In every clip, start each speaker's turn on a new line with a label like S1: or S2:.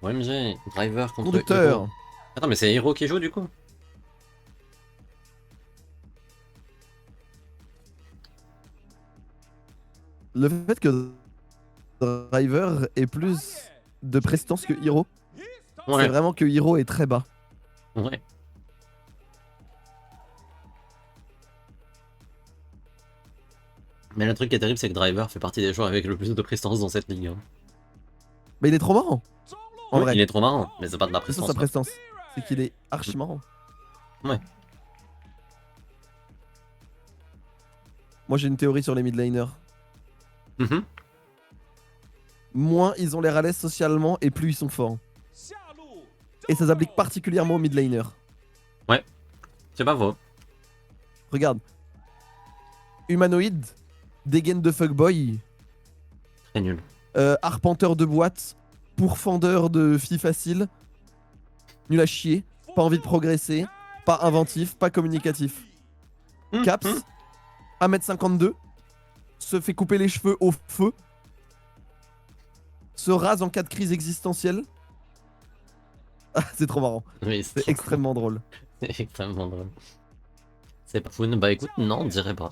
S1: OMG, Driver contre Hero.
S2: Conducteur.
S1: Attends, mais c'est Hero qui joue du coup?
S2: Le fait que Driver ait plus de prestance que Hero, c'est
S1: Ouais,
S2: vraiment que Hero est très bas.
S1: ouais. Mais le truc qui est terrible, c'est que Driver fait partie des joueurs avec le plus de prestance dans cette ligue, hein.
S2: Mais il est trop marrant, en
S1: Oui, il
S2: vrai.
S1: est trop marrant, mais c'est pas de la
S2: C'est ça sa
S1: prestance, quoi.
S2: prestance. C'est qu'il est archi marrant.
S1: Ouais.
S2: Moi j'ai une théorie sur les mid laners.
S1: Mhm.
S2: Moins ils ont l'air à l'aise socialement et plus ils sont forts. Et ça s'applique particulièrement aux mid laners.
S1: Ouais, c'est pas faux.
S2: Regarde. Humanoïde, dégaine de fuckboy,
S1: Très nul.
S2: arpenteur de boîte, pourfendeur de filles faciles, nul à chier, pas envie de progresser, pas inventif, pas communicatif.
S1: Mhm.
S2: Caps, 1m52, se fait couper les cheveux au feu, se rase en cas de crise existentielle. Ah, c'est trop marrant.
S1: Oui, c'est
S2: C'est
S1: trop cool.
S2: extrêmement drôle.
S1: C'est extrêmement drôle. C'est pas fou. Bah écoute, non, on dirait pas.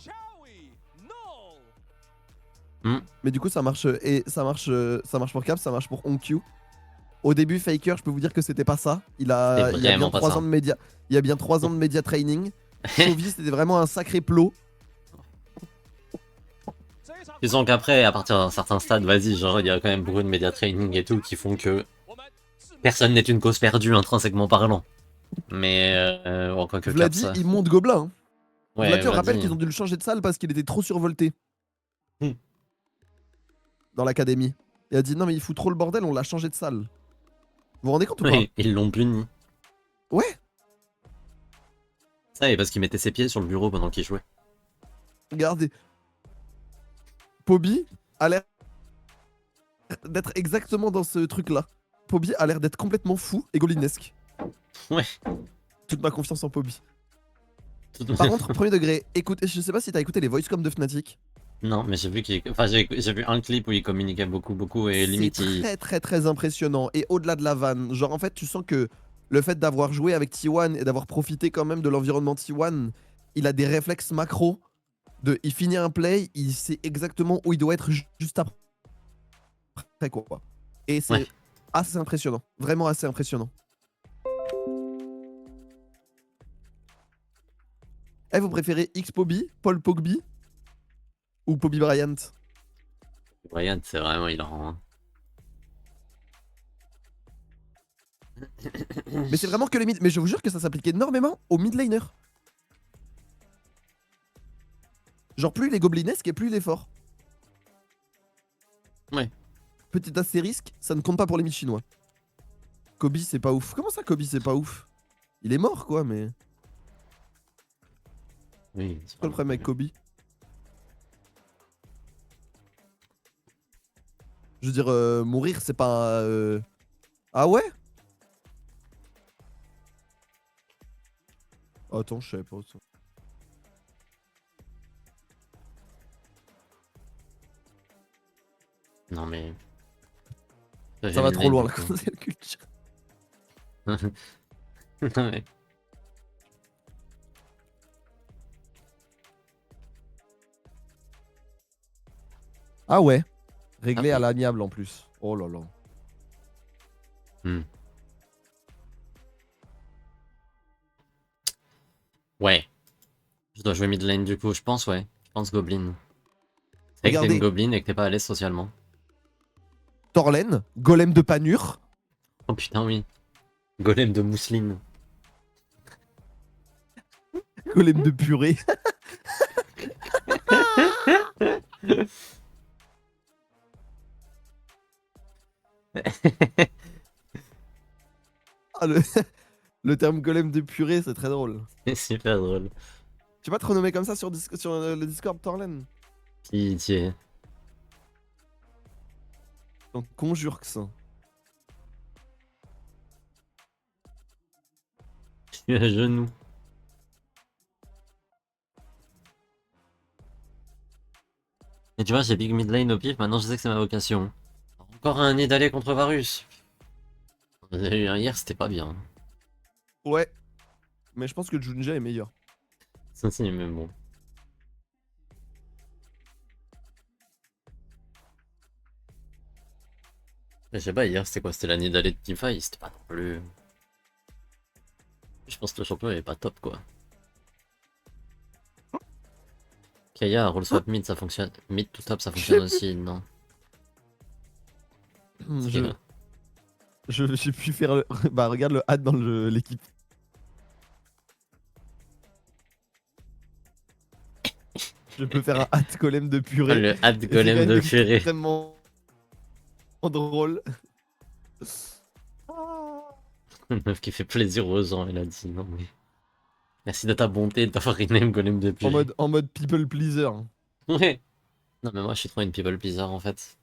S1: Hmm.
S2: Mais du coup, ça marche et ça marche pour Caps, ça marche pour OnQ. Au début, Faker, je peux vous dire que c'était pas ça.
S1: C'est
S2: Il y a bien
S1: vraiment pas
S2: 3 ans
S1: ça.
S2: de média, il y a bien 3 ans de média training. Chovy, c'était vraiment un sacré plot.
S1: Disons qu'après, à partir d'un certain stade, vas-y, genre, il y a quand même beaucoup de média training et tout qui font que personne n'est une cause perdue intrinsèquement parlant. Mais, bon, quoi que Caps.
S2: Vladi, il monte gobelin, hein.
S1: Ouais,
S2: Vladi, on rappelle
S1: vas-y.
S2: qu'ils ont dû le changer de salle parce qu'il était trop survolté
S1: Hmm.
S2: dans l'académie. Il a dit non, mais il fout trop le bordel, on l'a changé de salle. Vous vous rendez compte ou pas?
S1: Oui, ils l'ont puni.
S2: Ouais,
S1: Ça, et parce qu'il mettait ses pieds sur le bureau pendant qu'il jouait.
S2: regardez. Poby a l'air d'être exactement dans ce truc-là. Poby a l'air d'être complètement fou et golinesque.
S1: Ouais.
S2: Toute ma confiance en Poby. Par contre, premier degré, écoute, je sais pas si t'as écouté les voice com de Fnatic.
S1: Non, mais j'ai vu qu'il... Enfin, j'ai vu un clip où il communiquait beaucoup, beaucoup, et
S2: C'est
S1: limite, il...
S2: très très très impressionnant. Et au-delà de la vanne, genre en fait, tu sens que le fait d'avoir joué avec T1 et d'avoir profité quand même de l'environnement T1, il a des réflexes macro. Il finit un play, il sait exactement où il doit être juste après quoi. Et
S1: Ouais.
S2: c'est assez impressionnant, vraiment assez impressionnant. Eh, vous préférez X Poby, Paul Pogby ou Poby Bryant?
S1: Brian, c'est vraiment hilarant, hein.
S2: Mais c'est vraiment que les mid. Mais je vous jure que ça s'applique énormément aux mid laners. Genre plus il est goblinesque et plus il est fort.
S1: Ouais.
S2: Petit astérisque, ça ne compte pas pour les mid chinois. Kobe c'est pas ouf. Comment ça Kobe c'est pas ouf? Il est mort quoi mais...
S1: Oui,
S2: C'est quoi le problème avec Kobe? Je veux dire, mourir c'est pas... Ah ouais? Attends, je savais pas ça.
S1: Non, mais...
S2: Ça
S1: J'ai
S2: va
S1: mis
S2: trop
S1: Lane,
S2: loin
S1: du
S2: la
S1: coup.
S2: cancel culture.
S1: Non, mais...
S2: Ah ouais?
S1: Ah
S2: Réglé à
S1: oui.
S2: l'amiable en plus. Oh là là.
S1: Hmm. Ouais. Je dois jouer mid lane, du coup, je pense, ouais. Je pense Goblin. C'est vrai que t'es une
S2: Regardez,
S1: Goblin et que t'es pas à l'aise socialement.
S2: Torlen, golem de panure,
S1: Oh putain, oui. Golem de mousseline.
S2: golem de purée. Ah, le terme golem de purée, c'est très drôle.
S1: C'est super drôle.
S2: Tu vas te renommer comme ça sur, sur le Discord Torlen?
S1: Pitié.
S2: Donc conjure que ça.
S1: Je suis à genoux. Et tu vois, j'ai big mid lane au pif, maintenant je sais que c'est ma vocation. Encore un nid d'aller contre Varus. On a eu un hier, c'était pas bien.
S2: Ouais. Mais je pense que Junja est meilleur.
S1: Ça, si, mais bon. Je sais pas, hier, c'était quoi? C'était l'année d'aller de Teamfight, c'était pas non plus. Je pense que le champion il est pas top, quoi. Kaya, roll swap mid, ça fonctionne. Mid to top, ça fonctionne aussi, non? C'est
S2: Je,
S1: que-
S2: j'ai pu faire le... Bah regarde le hat dans l'équipe. Je peux faire un hat golem de
S1: Oh,
S2: purée.
S1: le hat
S2: Et c'est quand
S1: golem
S2: même
S1: de purée.
S2: extrêmement drôle.
S1: Une meuf qui fait plaisir aux gens, elle a dit non mais. Merci de ta bonté d'avoir rename golem de purée.
S2: En mode people pleaser.
S1: Ouais. Non mais moi je suis trop une people pleaser en fait.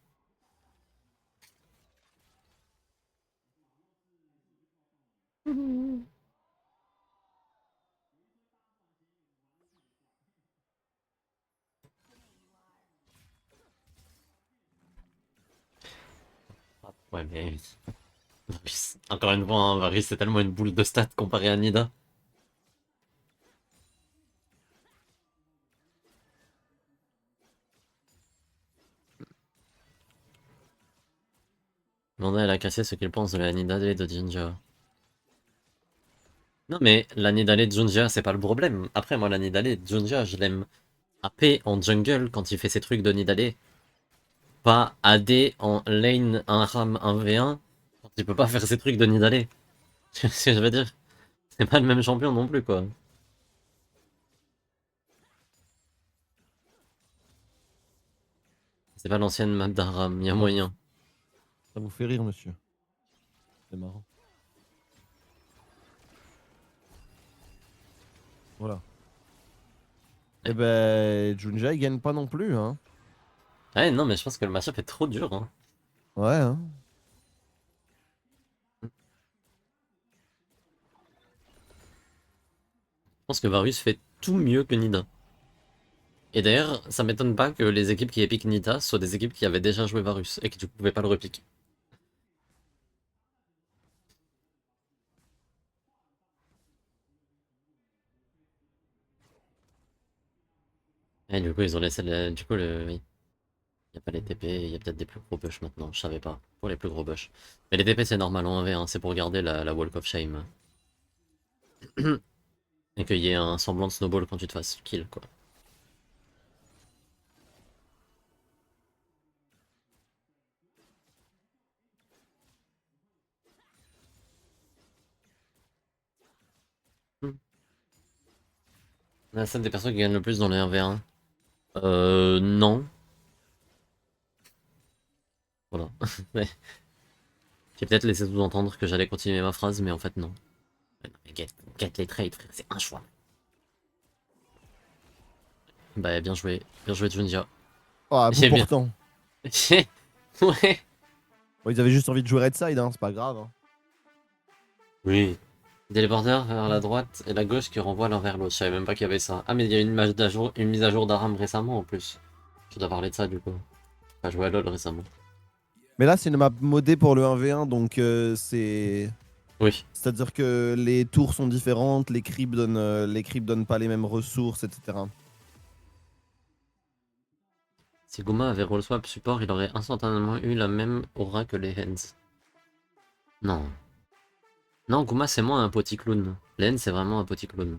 S1: Ouais mais. Varus. Encore une fois, hein, Varus c'est tellement une boule de stats comparé à Nida. Landa elle a cassé ce qu'il pense de la Nidale de Jinja. Non mais la Nidale de Junja c'est pas le problème. Après moi la Nidale de Junja je l'aime AP en jungle quand il fait ses trucs de Nidale. Pas AD en lane un ram 1v1 quand il peut pas faire ses trucs de Nidale. C'est ce que je veux dire. C'est pas le même champion non plus quoi. C'est pas l'ancienne map d'Aram, y a moyen.
S2: Ça vous fait rire, monsieur. C'est marrant. Voilà. Et ben, Junja, il gagne pas non plus, hein.
S1: Ouais non mais je pense que le match-up est trop dur hein.
S2: Ouais, hein.
S1: Je pense que Varus fait tout mieux que Nida. Et d'ailleurs, ça m'étonne pas que les équipes qui épiquent Nida soient des équipes qui avaient déjà joué Varus et que du coup pouvaient pas le repiquer. Et du coup ils ont laissé du coup le. Oui. Y a pas les TP, il y a peut-être des plus gros bush maintenant, je savais pas. Pour les plus gros bush. Mais les TP c'est normal en 1v1, c'est pour garder la Walk of Shame. Et qu'il y ait un semblant de snowball quand tu te fasses kill quoi. La scène des personnes qui gagnent le plus dans les 1v1. Non. Voilà. Ouais. J'ai peut-être laissé sous-entendre que j'allais continuer ma phrase, mais en fait non. Ouais, non, mais get les trades, frère, c'est un choix. Bah bien joué Junja.
S2: Oh, à bout
S1: J'ai bien.
S2: portant.
S1: Ouais.
S2: Bon, ils avaient juste envie de jouer Red Side, hein, c'est pas grave. Hein.
S1: Oui. Téléporteur vers la droite et la gauche qui renvoie l'un vers l'autre. Je savais même pas qu'il y avait ça. Ah mais il y a une mise à jour d'Aram récemment en plus. Je dois parler de ça du coup. J'ai joué à LoL récemment.
S2: Mais là, c'est une map modée pour le 1v1, donc c'est.
S1: Oui.
S2: C'est-à-dire que les tours sont différentes, les creeps donnent pas les mêmes ressources, etc.
S1: Si Guma avait roll swap support, il aurait instantanément eu la même aura que les Hens. Non. Non, Guma c'est moins un petit clown. Les Hens c'est vraiment un petit clown.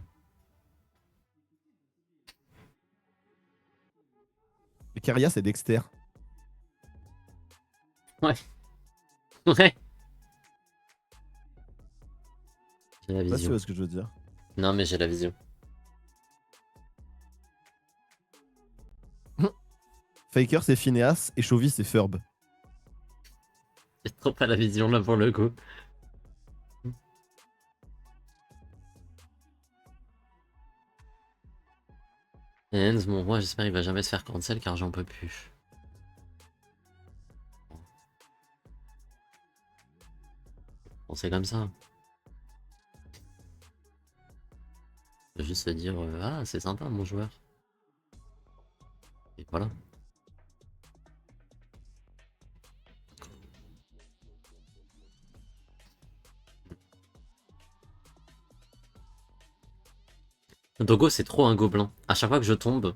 S2: Et Keria, c'est Dexter.
S1: Ouais. Ouais. J'ai la
S2: Je sais pas si tu
S1: vision.
S2: vois ce que je veux dire.
S1: Non mais j'ai la vision.
S2: Faker, c'est Phineas et Chovy, c'est Furb.
S1: J'ai trop pas la vision là pour le coup. Et Hens, mon roi, j'espère qu'il va jamais se faire cancel car j'en peux plus. Bon, c'est comme ça. Faut juste se dire, ah, c'est sympa mon joueur. Et voilà. Dogo, c'est trop un gobelin. À chaque fois que je tombe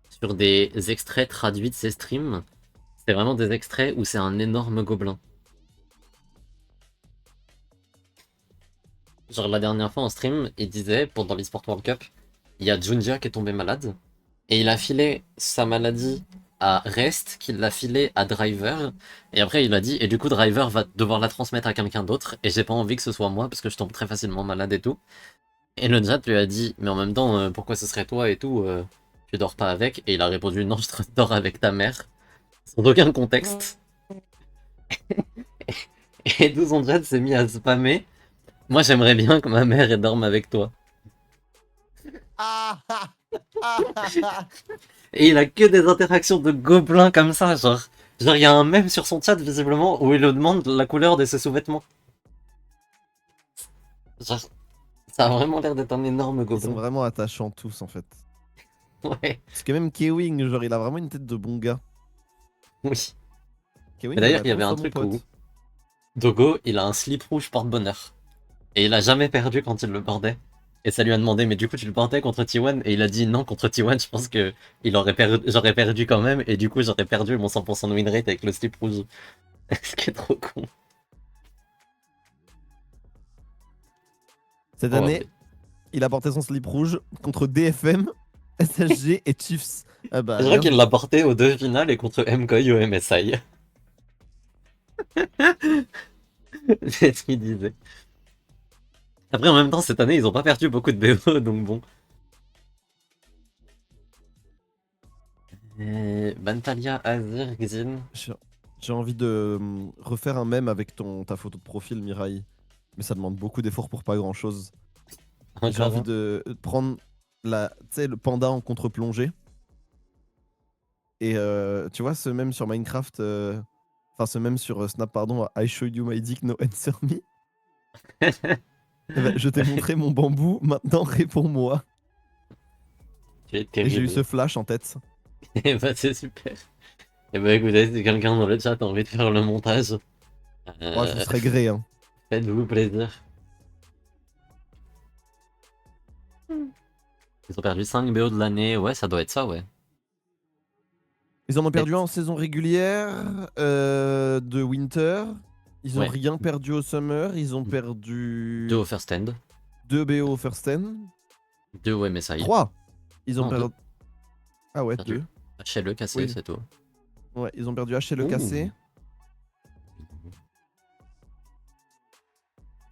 S1: sur des extraits traduits de ses streams, c'est vraiment des extraits où c'est un énorme gobelin. Genre la dernière fois en stream, il disait, pendant l'eSport World Cup, il y a Junja qui est tombé malade, et il a filé sa maladie à Rest, qui l'a filé à Driver, et après il a dit, et du coup Driver va devoir la transmettre à quelqu'un d'autre, et j'ai pas envie que ce soit moi, parce que je tombe très facilement malade et tout. Et le chat lui a dit, mais en même temps, pourquoi ce serait toi et tout, tu dors pas avec, et il a répondu, non, je dors avec ta mère, sans aucun contexte. Et d'où son chat s'est mis à spammer, moi j'aimerais bien que ma mère elle dorme avec toi.
S2: Ah, ah, ah, ah, ah.
S1: Et il a que des interactions de gobelins comme ça, genre. Genre, il y a un mème sur son chat, visiblement, où il lui demande la couleur de ses sous-vêtements. Genre, ça a vraiment l'air d'être un énorme
S2: Ils sont
S1: gobelin.
S2: vraiment attachants tous en fait.
S1: Ouais,
S2: Parce que même Kewing, genre, il a vraiment une tête de bon gars.
S1: oui. Mais
S2: Kewing,
S1: d'ailleurs,
S2: j'aimerais
S1: il y
S2: trop que
S1: avait
S2: ce
S1: un
S2: soit mon
S1: truc où
S2: pote.
S1: Dogo, il a un slip rouge porte-bonheur. Et il a jamais perdu quand il le portait. Et ça lui a demandé, mais du coup, tu le portais contre T1? Et il a dit non, contre T1, je pense que j'aurais perdu quand même. Et du coup, j'aurais perdu mon 100% de win rate avec le slip rouge. Ce qui est trop con.
S2: Cette
S1: Oh,
S2: année, il a porté son slip rouge contre DFM, SSG et Chiefs. Ah bah,
S1: je crois
S2: bien
S1: qu'il
S2: joué.
S1: l'a porté aux deux finales et contre MKOI au MSI. C'est ce qu'il disait. Après, en même temps, cette année, ils ont pas perdu beaucoup de BO, donc bon. Bantalia, Azir, Xin.
S2: J'ai j'ai envie de refaire un mème avec ta photo de profil, Mirai. Mais ça demande beaucoup d'efforts pour pas grand chose. J'ai
S1: Encore
S2: envie
S1: un.
S2: de prendre tu sais, le panda en contre-plongée. Et tu vois, ce mème sur Minecraft, enfin, ce mème sur Snap, pardon, I showed you my dick, no answer me. Eh ben, je t'ai montré mon bambou, maintenant réponds-moi.
S1: Tu es
S2: Et j'ai eu
S1: terrible.
S2: ce flash en tête.
S1: Et bah, c'est super. Et bah, écoutez, si quelqu'un dans le chat a envie de faire le montage,
S2: Ouais, je vous
S1: euh,
S2: serais gré, hein.
S1: faites-vous plaisir. Ils ont perdu 5 BO de l'année, ouais, ça doit être ça, ouais.
S2: Ils en ont perdu un
S1: Peut-être.
S2: en saison régulière de Winter. Ils ont
S1: Ouais,
S2: rien perdu au Summer. Ils ont
S1: 2
S2: perdu
S1: au first end,
S2: 2 BO au First Ten.
S1: 2 au MSI.
S2: 3. Ils ont
S1: Non, 2.
S2: perdu. Ah ouais,
S1: Perdu.
S2: 2.
S1: HLE cassé,
S2: Oui.
S1: c'est tout.
S2: Ouais, ils ont perdu H et le
S1: Ouh.
S2: cassé.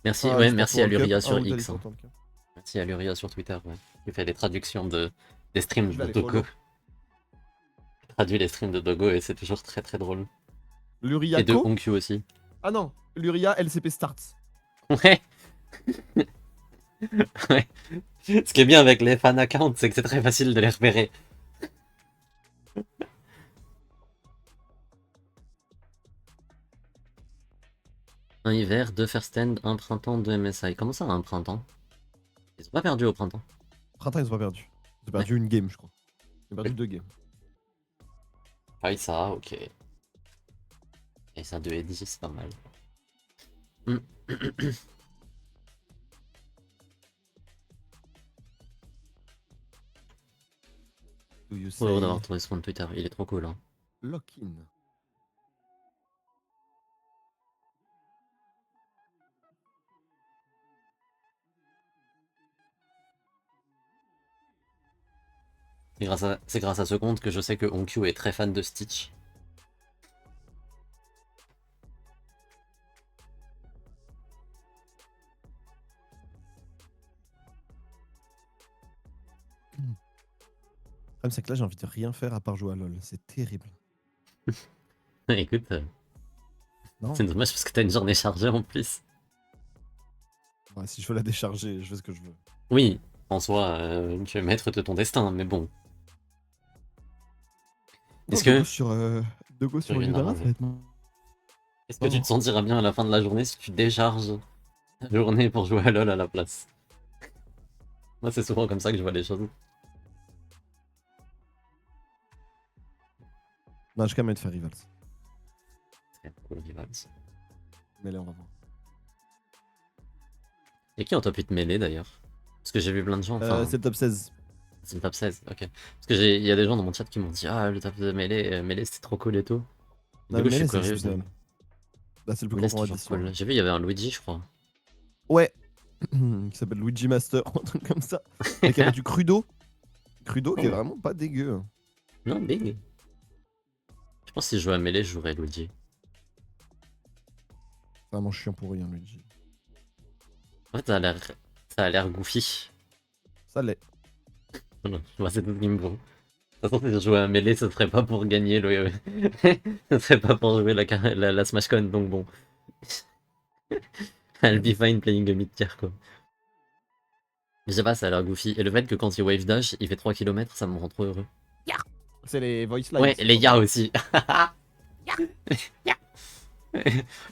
S1: Merci,
S2: Ah,
S1: ouais,
S2: l'eSport
S1: merci à
S2: World Cup.
S1: Luria
S2: Ah,
S1: sur
S2: ou
S1: X, hein.
S2: l'eSport World Cup.
S1: Merci à Luria sur Twitter, ouais, qui fait les traductions des streams
S2: Je vais
S1: de
S2: aller
S1: Dogo.
S2: follow.
S1: Il traduit les streams de Dogo et c'est toujours très très drôle. Et de
S2: Luriako.
S1: Onkyu aussi.
S2: Ah non, Luria LCP Starts.
S1: Ouais, ouais. Ce qui est bien avec les fan accounts, c'est que c'est très facile de les repérer. Un hiver, 2 first stand, un printemps, 2 MSI. Comment ça, un printemps? Ils ont pas perdu au printemps.
S2: Printemps, ils ont pas perdu. Ils ont
S1: Ouais.
S2: perdu une game, je crois. Ils ont perdu
S1: Oui.
S2: 2 games.
S1: Ah oui, ça, ok. Et ça, 2 et 10, c'est pas mal. Hmm.
S2: Do you
S1: Trop heureux d'avoir
S2: say
S1: trouvé ce compte Twitter, il est trop cool, hein.
S2: lock-in?
S1: C'est grâce à ce compte que je sais que Onkyu est très fan de Stitch.
S2: Le problème, c'est que là, j'ai envie de rien faire à part jouer à LoL. C'est terrible.
S1: Écoute,
S2: Non?
S1: c'est dommage parce que t'as une journée chargée en plus.
S2: Ouais, si je veux la décharger, je fais ce que je veux.
S1: Oui, en soi, tu es maître de ton destin, mais bon.
S2: Non,
S1: Est-ce que,
S2: De go sur
S1: une
S2: Yudara, ça
S1: rave.
S2: va être
S1: Est-ce que tu te
S2: marrant.
S1: sentiras bien à la fin de la journée si tu décharges la journée pour jouer à LoL à la place? Moi, c'est souvent comme ça que je vois les choses.
S2: Non, je vais quand même te faire Rivals.
S1: C'est cool, Rivals.
S2: Mais là, on va voir.
S1: Et qui en top 8 mêlée d'ailleurs? Parce que j'ai vu plein de gens, enfin,
S2: C'est le top 16.
S1: c'est le top 16, ok. Parce que il y a des gens dans mon chat qui m'ont dit, ah, le top de mêlée, mêlée c'était trop cool et tout. Du
S2: Non,
S1: coup,
S2: mais
S1: je suis
S2: Melee, c'est
S1: curieux.
S2: exceptionnel. Bah, c'est le plus
S1: Mêlée,
S2: gros
S1: c'est
S2: format
S1: toujours
S2: d'édition.
S1: cool. J'ai vu, il y avait un Luigi, je crois.
S2: Ouais. Qui s'appelle Luigi Master, un truc comme ça. Et qui avait du Crudo. Crudo qui est
S1: Oh.
S2: vraiment pas dégueu.
S1: Non, big. Je pense que si je jouais à mêlée, je jouerais Luigi.
S2: Vraiment chiant pour rien, Luigi.
S1: En fait, ça a l'air goofy.
S2: Ça l'est.
S1: Voilà, moi, c'est tout ce qui me vaut. De toute façon, si je jouais à mêlée, ce serait pas pour gagner le. Ce serait pas pour jouer la SmashCon, donc bon. I'll be fine playing a mid tier, quoi. Je sais pas, ça a l'air goofy. Et le fait que quand il wave dash, il fait 3 km, ça me rend trop heureux.
S2: C'est les voice lines.
S1: Ouais, les ya aussi.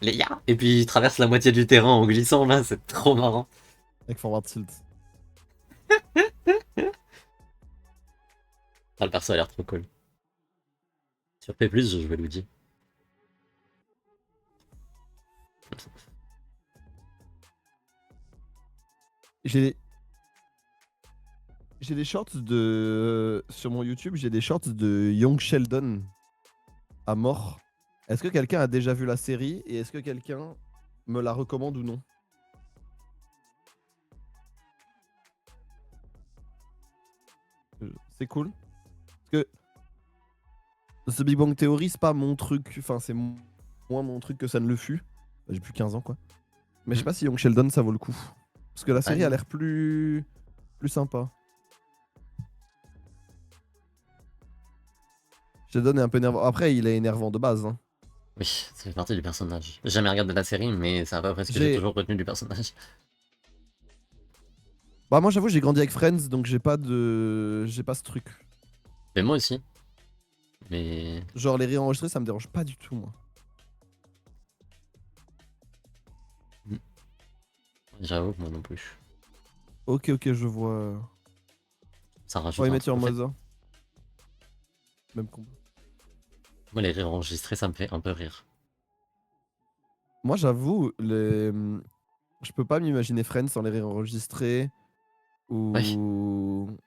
S1: Les ya. Et puis il traverse la moitié du terrain en glissant là, c'est trop marrant.
S2: Avec forward tilt.
S1: Ah, le perso a l'air trop cool. Sur P+, je jouais Luigi.
S2: J'ai des shorts de. Sur mon YouTube, j'ai des shorts de Young Sheldon à mort. Est-ce que quelqu'un a déjà vu la série et est-ce que quelqu'un me la recommande ou non? C'est cool. Parce que The Big Bang Theory, c'est pas mon truc. Enfin, c'est moins mon truc que ça ne le fut. J'ai plus 15 ans, quoi. Mais je sais pas si Young Sheldon, ça vaut le coup. Parce que la série a l'air plus sympa. Sheldon est un peu énervant. Après, il est énervant de base. Hein.
S1: Oui, ça fait partie du personnage. J'ai jamais regardé la série, mais c'est à peu près ce que j'ai
S2: J'ai-
S1: toujours retenu du personnage.
S2: Bah moi j'avoue j'ai grandi avec Friends donc j'ai pas ce truc.
S1: Mais moi aussi. Mais
S2: Genre les rires enregistrés ça me dérange pas du tout moi.
S1: j'avoue que moi non plus.
S2: Ok je vois.
S1: Ça rajoute
S2: Ouais
S1: un
S2: mettre
S1: truc.
S2: sur
S1: En fait,
S2: Moza. Même combat.
S1: moi les rires enregistrés, ça me fait un peu rire.
S2: Moi j'avoue je peux pas m'imaginer Friends sans les rires enregistrés
S1: Ouais,
S2: ou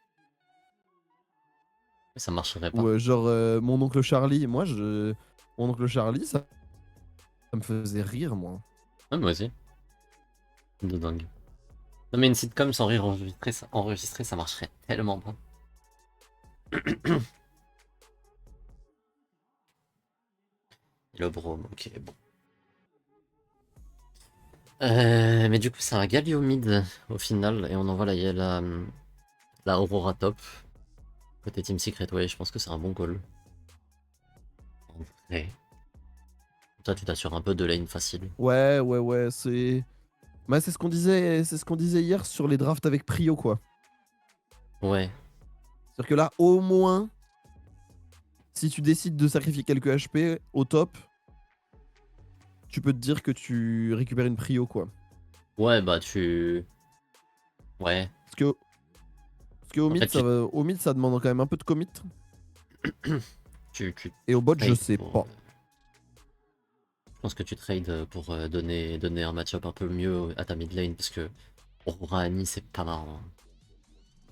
S1: ça marcherait pas.
S2: genre mon oncle Charlie. Mon oncle Charlie ça me faisait rire moi.
S1: Ouais, moi aussi. De dingue. Non mais une sitcom sans rire enregistré, ça marcherait tellement pas. Le brome, ok, bon. Mais du coup, c'est un Galio mid au final, et on envoie la Aurora top. Côté Team Secret, ouais, je pense que c'est un bon call. En vrai. Toi, tu t'assures un peu de lane facile.
S2: Ouais c'est. Bah, c'est ce qu'on disait hier sur les drafts avec Prio quoi.
S1: Ouais,
S2: C'est-à-dire que là, au moins, si tu décides de sacrifier quelques HP au top, tu peux te dire que tu récupères une prio, quoi.
S1: ouais, bah tu. Ouais.
S2: Parce que au
S1: En
S2: mid,
S1: fait,
S2: au mid, ça demande quand même un peu de commit.
S1: tu
S2: Et au bot, je
S1: trades
S2: sais
S1: pour.
S2: pas.
S1: Je pense que tu trades pour donner un match-up un peu mieux à ta mid lane, parce que Aurora Annie, c'est pas marrant.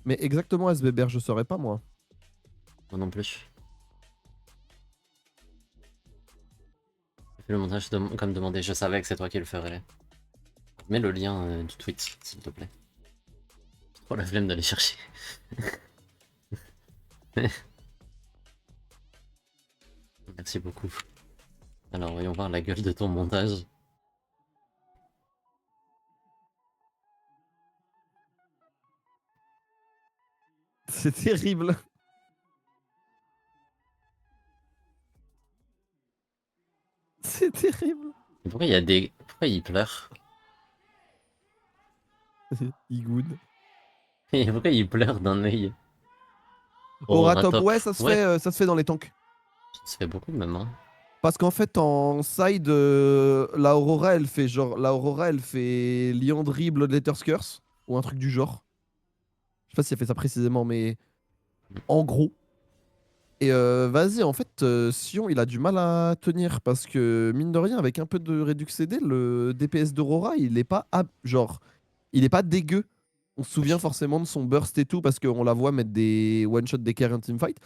S2: Mais exactement, SBBR, je saurais pas, moi.
S1: Moi non plus. Fais le montage comme demandé, je savais que c'est toi qui le ferais. Mets le lien du tweet, s'il te plaît. J'ai trop la flemme d'aller chercher. Merci beaucoup. Alors, voyons voir la gueule de ton montage.
S2: C'est terrible. C'est terrible.
S1: Et pourquoi il y a des. Pourquoi il pleure?
S2: Igoud.
S1: Et pourquoi il pleure d'un œil?
S2: Aura
S1: Aurora
S2: top,
S1: top.
S2: ouais,
S1: Ouais,
S2: ça se fait dans les tanks.
S1: ça se fait beaucoup même, hein.
S2: Parce qu'en fait, en side, la Aurora, elle fait Liandry, Bloodletter's Curse, ou un truc du genre. Je sais pas si elle fait ça précisément, mais en gros. Et vas-y, en fait, Sion, il a du mal à tenir parce que, mine de rien, avec un peu de Redux CD, le DPS d'Aurora, il est pas, genre, il est pas dégueu. On se souvient forcément de son burst et tout parce qu'on la voit mettre des one-shot d'équerre en teamfight.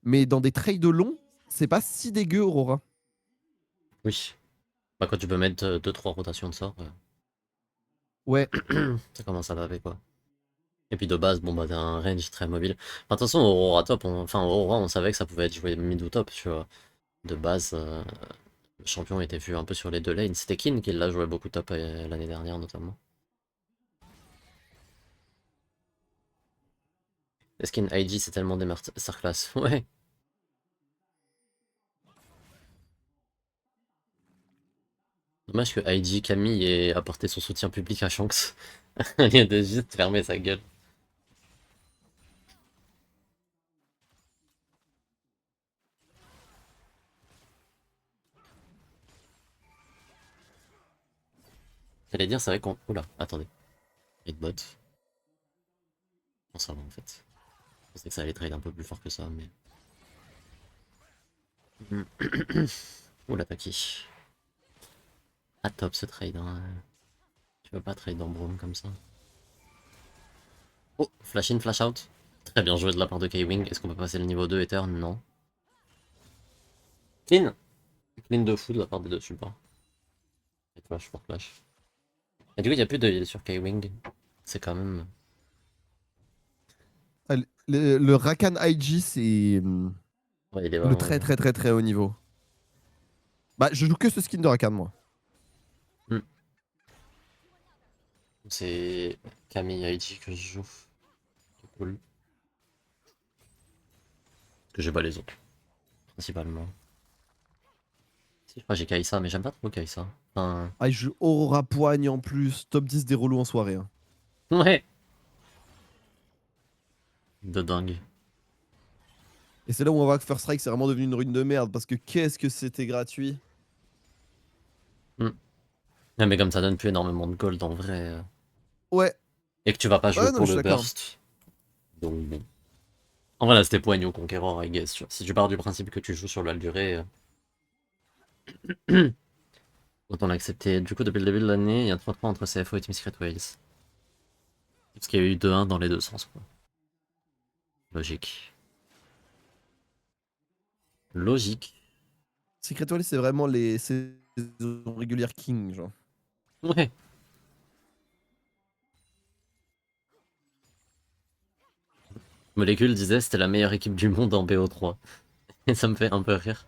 S2: Mais dans des trades longs, c'est pas si dégueu Aurora.
S1: Oui. Bah quand tu peux mettre 2-3 rotations de sort,
S2: Ouais,
S1: ça commence à laver quoi. Et puis de base, bon bah t'as un range très mobile. Enfin, de toute façon, Aurora top, enfin Aurora on savait que ça pouvait être joué mid ou top, tu vois. De base, le champion était vu un peu sur les deux lanes. C'était Kin qui l'a joué beaucoup top l'année dernière notamment. Les skins IG c'est tellement des masterclass. Ouais. Dommage que IG Camille ait apporté son soutien public à Shanks. Il a de juste fermer sa gueule. J'allais dire, c'est vrai qu'on. Oula, attendez. Bot. Bon, ça va en fait. Je pensais que ça allait trade un peu plus fort que ça, mais. Oula, Taki. Ah, top ce trade, hein. Tu peux pas trade en Brome comme ça. Oh, flash in, flash out. Très bien joué de la part de K-Wing. Est-ce qu'on peut passer le niveau 2 Ether? Non. Clean. Clean de fou de la part des deux supports. Et flash pour flash. Et du coup, il n'y a plus de heal sur K-Wing. C'est quand même.
S2: le Rakan IG, c'est
S1: Ouais, il est
S2: le
S1: vraiment.
S2: très très très très haut niveau. Bah, je joue que ce skin de Rakan, moi.
S1: Hmm. C'est Camille IG que je joue. C'est cool. Parce que j'ai pas les autres, principalement. Si, je crois que j'ai Kaisa, mais j'aime pas trop Kaisa. Enfin.
S2: Ah, il joue Aurora Poigne en plus, top 10 des relous en soirée, hein.
S1: Ouais! De dingue.
S2: Et c'est là où on voit que First Strike, c'est vraiment devenu une rune de merde parce que qu'est-ce que c'était gratuit.
S1: Hmm. Ouais, mais comme ça donne plus énormément de gold en vrai.
S2: Ouais,
S1: Et que tu vas pas jouer
S2: ouais, non, mais
S1: pour
S2: je suis
S1: le
S2: d'accord.
S1: burst. Donc bon. En vrai, là, c'était Poigno Conqueror, I guess. Tu vois. Si tu pars du principe que tu joues sur la durée, autant l'accepter. Du coup, depuis le début de l'année, il y a 3-3 entre CFO et Team Secret Wales. Parce qu'il y a eu 2-1 dans les deux sens, quoi. Logique. Logique.
S2: Secret Wall, c'est vraiment les saisons régulières King, genre.
S1: Ouais. Molécule disait c'était la meilleure équipe du monde en BO3. Et ça me fait un peu rire.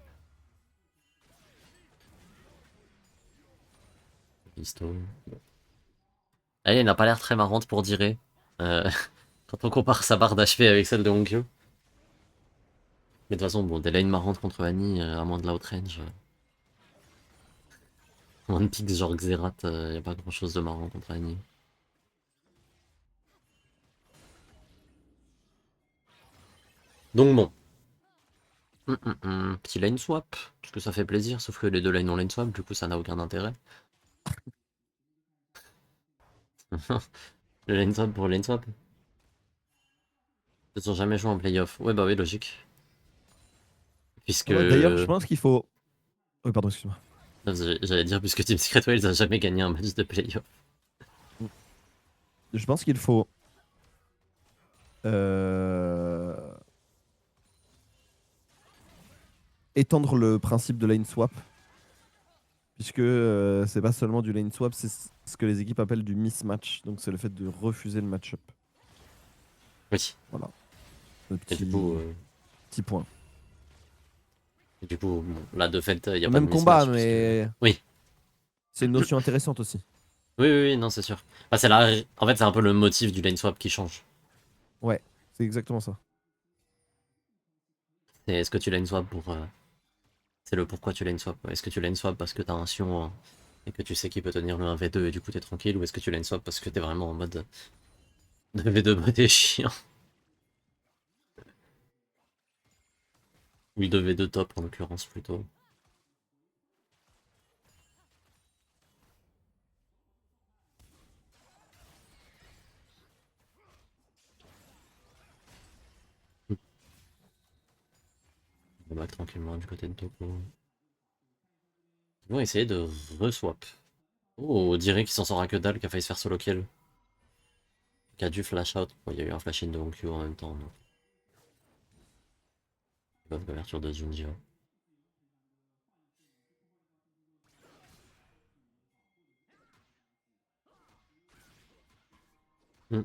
S1: Histo. Elle, elle n'a pas l'air très marrante pour dire. Euh, quand on compare sa barre d'HP avec celle de Honkyo. Mais de toute façon, bon, des lanes marrantes contre Annie, à moins de l'outrange. One pick genre Xerath, y a pas grand chose de marrant contre Annie. Donc bon. Petit lane swap, parce que ça fait plaisir, sauf que les deux lanes ont lane swap, du coup ça n'a aucun intérêt. Le lane swap pour lane swap. Ils ont jamais joué en playoff. Ouais bah oui, logique. Puisque...
S2: Ouais, d'ailleurs, je pense qu'il faut. Oui, pardon, excuse-moi.
S1: J'allais dire, puisque Team Secret Wales a jamais gagné un match de playoff.
S2: Je pense qu'il faut. euh, Étendre le principe de lane swap. Puisque c'est pas seulement du lane swap, c'est ce que les équipes appellent du mismatch. Donc c'est le fait de refuser le match-up.
S1: Oui.
S2: Voilà. Le
S1: Et du coup,
S2: petit point.
S1: bon, là de fait, il n'y a
S2: Le
S1: pas de
S2: même combat,
S1: mismatch, puisque...
S2: mais
S1: Oui.
S2: c'est une notion intéressante aussi.
S1: Oui, oui, oui, non, c'est sûr. Bah, c'est là... En fait, c'est un peu le motif du lane swap qui change.
S2: Ouais, c'est exactement ça.
S1: C'est est-ce que tu lane swap pour... C'est le pourquoi tu lane swap. Est-ce que tu lane swap parce que t'as un Sion et que tu sais qu'il peut tenir le 1v2 et du coup t'es tranquille, ou est-ce que tu lane swap parce que t'es vraiment en mode de V2 mode est chiant. Oui, de V2 top en l'occurrence plutôt. On va tranquillement du côté de Topo. Ils vont essayer de re-swap. Oh, on dirait qu'il s'en sort à que dalle, qui a failli se faire solo kill. Qui a dû flash out. Bon, il y a eu un flash in de Onkyo en même temps. Donc. Bonne couverture de Junji. Hmm.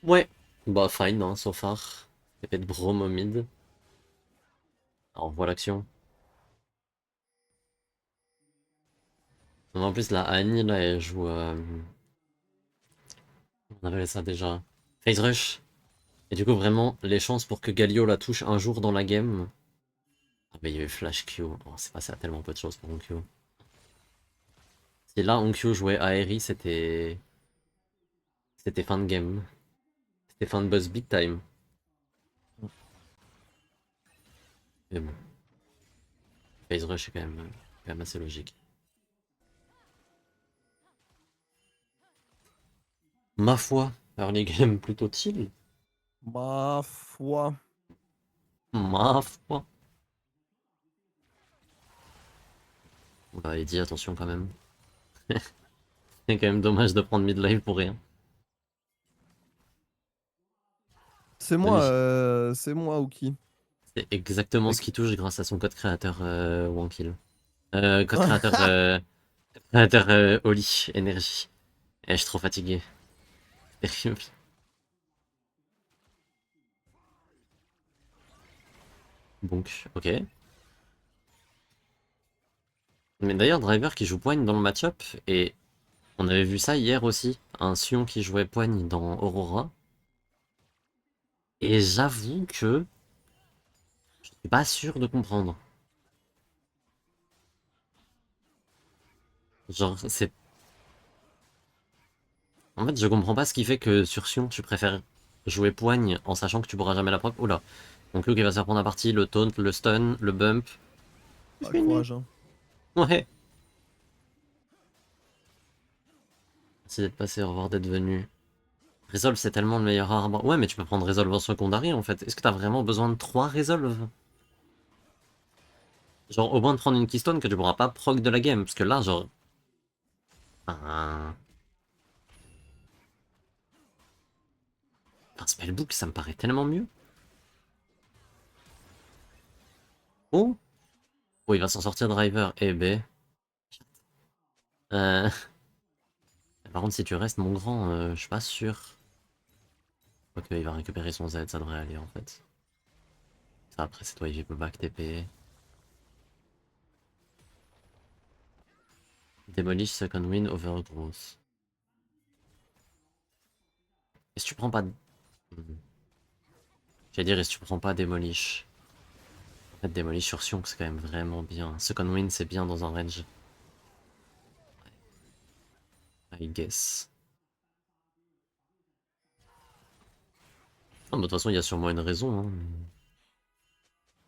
S1: Ouais. Bah fine, hein, so far. Épée de Braum au mid. Alors, on voit l'action. En plus, la Annie, là, elle joue... on avait ça déjà. Phase Rush. Et du coup, vraiment, les chances pour que Galio la touche un jour dans la game... Ah bah, il y avait Flash Q. Oh, c'est passé à tellement peu de choses pour Onkyo. Si là, Onkyo jouait Aeri, c'était... C'était fin de game. C'était fin de buzz big time. Mais bon. Phase Rush est quand même assez logique. Ma foi, early game plutôt chill.
S2: Ma foi.
S1: Ma foi. Bah, Eddie, attention quand même. C'est quand même dommage de prendre mid-life pour rien. Magnifique.
S2: C'est moi ou qui?
S1: C'est exactement ce
S2: Avec-
S1: qui touche grâce à son code créateur Wankill. Code créateur, créateur Oli, énergie. Et je suis trop fatigué. Terrible. Donc, ok. Mais d'ailleurs, Driver qui joue poigne dans le match-up, et on avait vu ça hier aussi, un Sion qui jouait poigne dans Aurora. Et j'avoue que je suis pas sûr de comprendre. Genre, c'est... En fait, je comprends pas ce qui fait que sur Sion, tu préfères jouer poigne en sachant que tu pourras jamais la proc. Oula. Donc Luke, il va se faire prendre la partie, le taunt, le stun, le bump.
S2: Ah, courage, hein.
S1: Ouais. Merci d'être passé, au revoir d'être venu. Resolve, c'est tellement le meilleur arbre. Ouais, mais tu peux prendre Resolve en secondary en fait. Est-ce que t'as vraiment besoin de 3 Resolve? Genre, au moins de prendre une Keystone que tu pourras pas proc de la game. Parce que là, genre. Un spellbook, ça me paraît tellement mieux. Oh! Oh, il va s'en sortir Driver. Eh ben. Euh... Par contre, si tu restes, mon grand, je suis pas sûr. Ok, il va récupérer son Z, ça devrait aller en fait. Ça, après, c'est toi, il peut back TP. Demolish, second win, overgrowth. Et si tu prends pas. J'allais dire, et si tu prends pas Demolish. En fait, Demolish sur Sion, c'est quand même vraiment bien. Second win, c'est bien dans un range. I guess. Non, mais de toute façon, il y a sûrement une raison. Hein.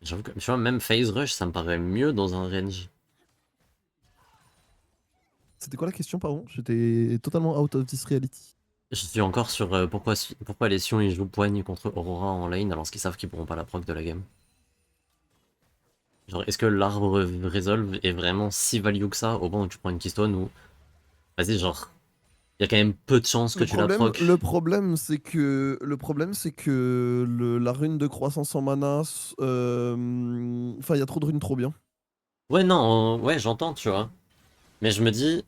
S1: J'avoue que, tu vois, même Phase Rush, ça me paraît mieux dans un range.
S2: C'était quoi la question, pardon? J'étais totalement out of this reality.
S1: Je suis encore sur pourquoi les Sion ils jouent poigne contre Aurora en lane alors qu'ils savent qu'ils pourront pas la proc de la game. Genre, est-ce que l'arbre Resolve est vraiment si value que ça au point où tu prends une Keystone ou. Vas-y, genre, il y a quand même peu de chances que tu la
S2: Le
S1: proc.
S2: problème, c'est que la rune de croissance en mana, enfin, il y a trop de runes trop bien.
S1: Ouais, non, ouais, j'entends, tu vois. Mais je me dis,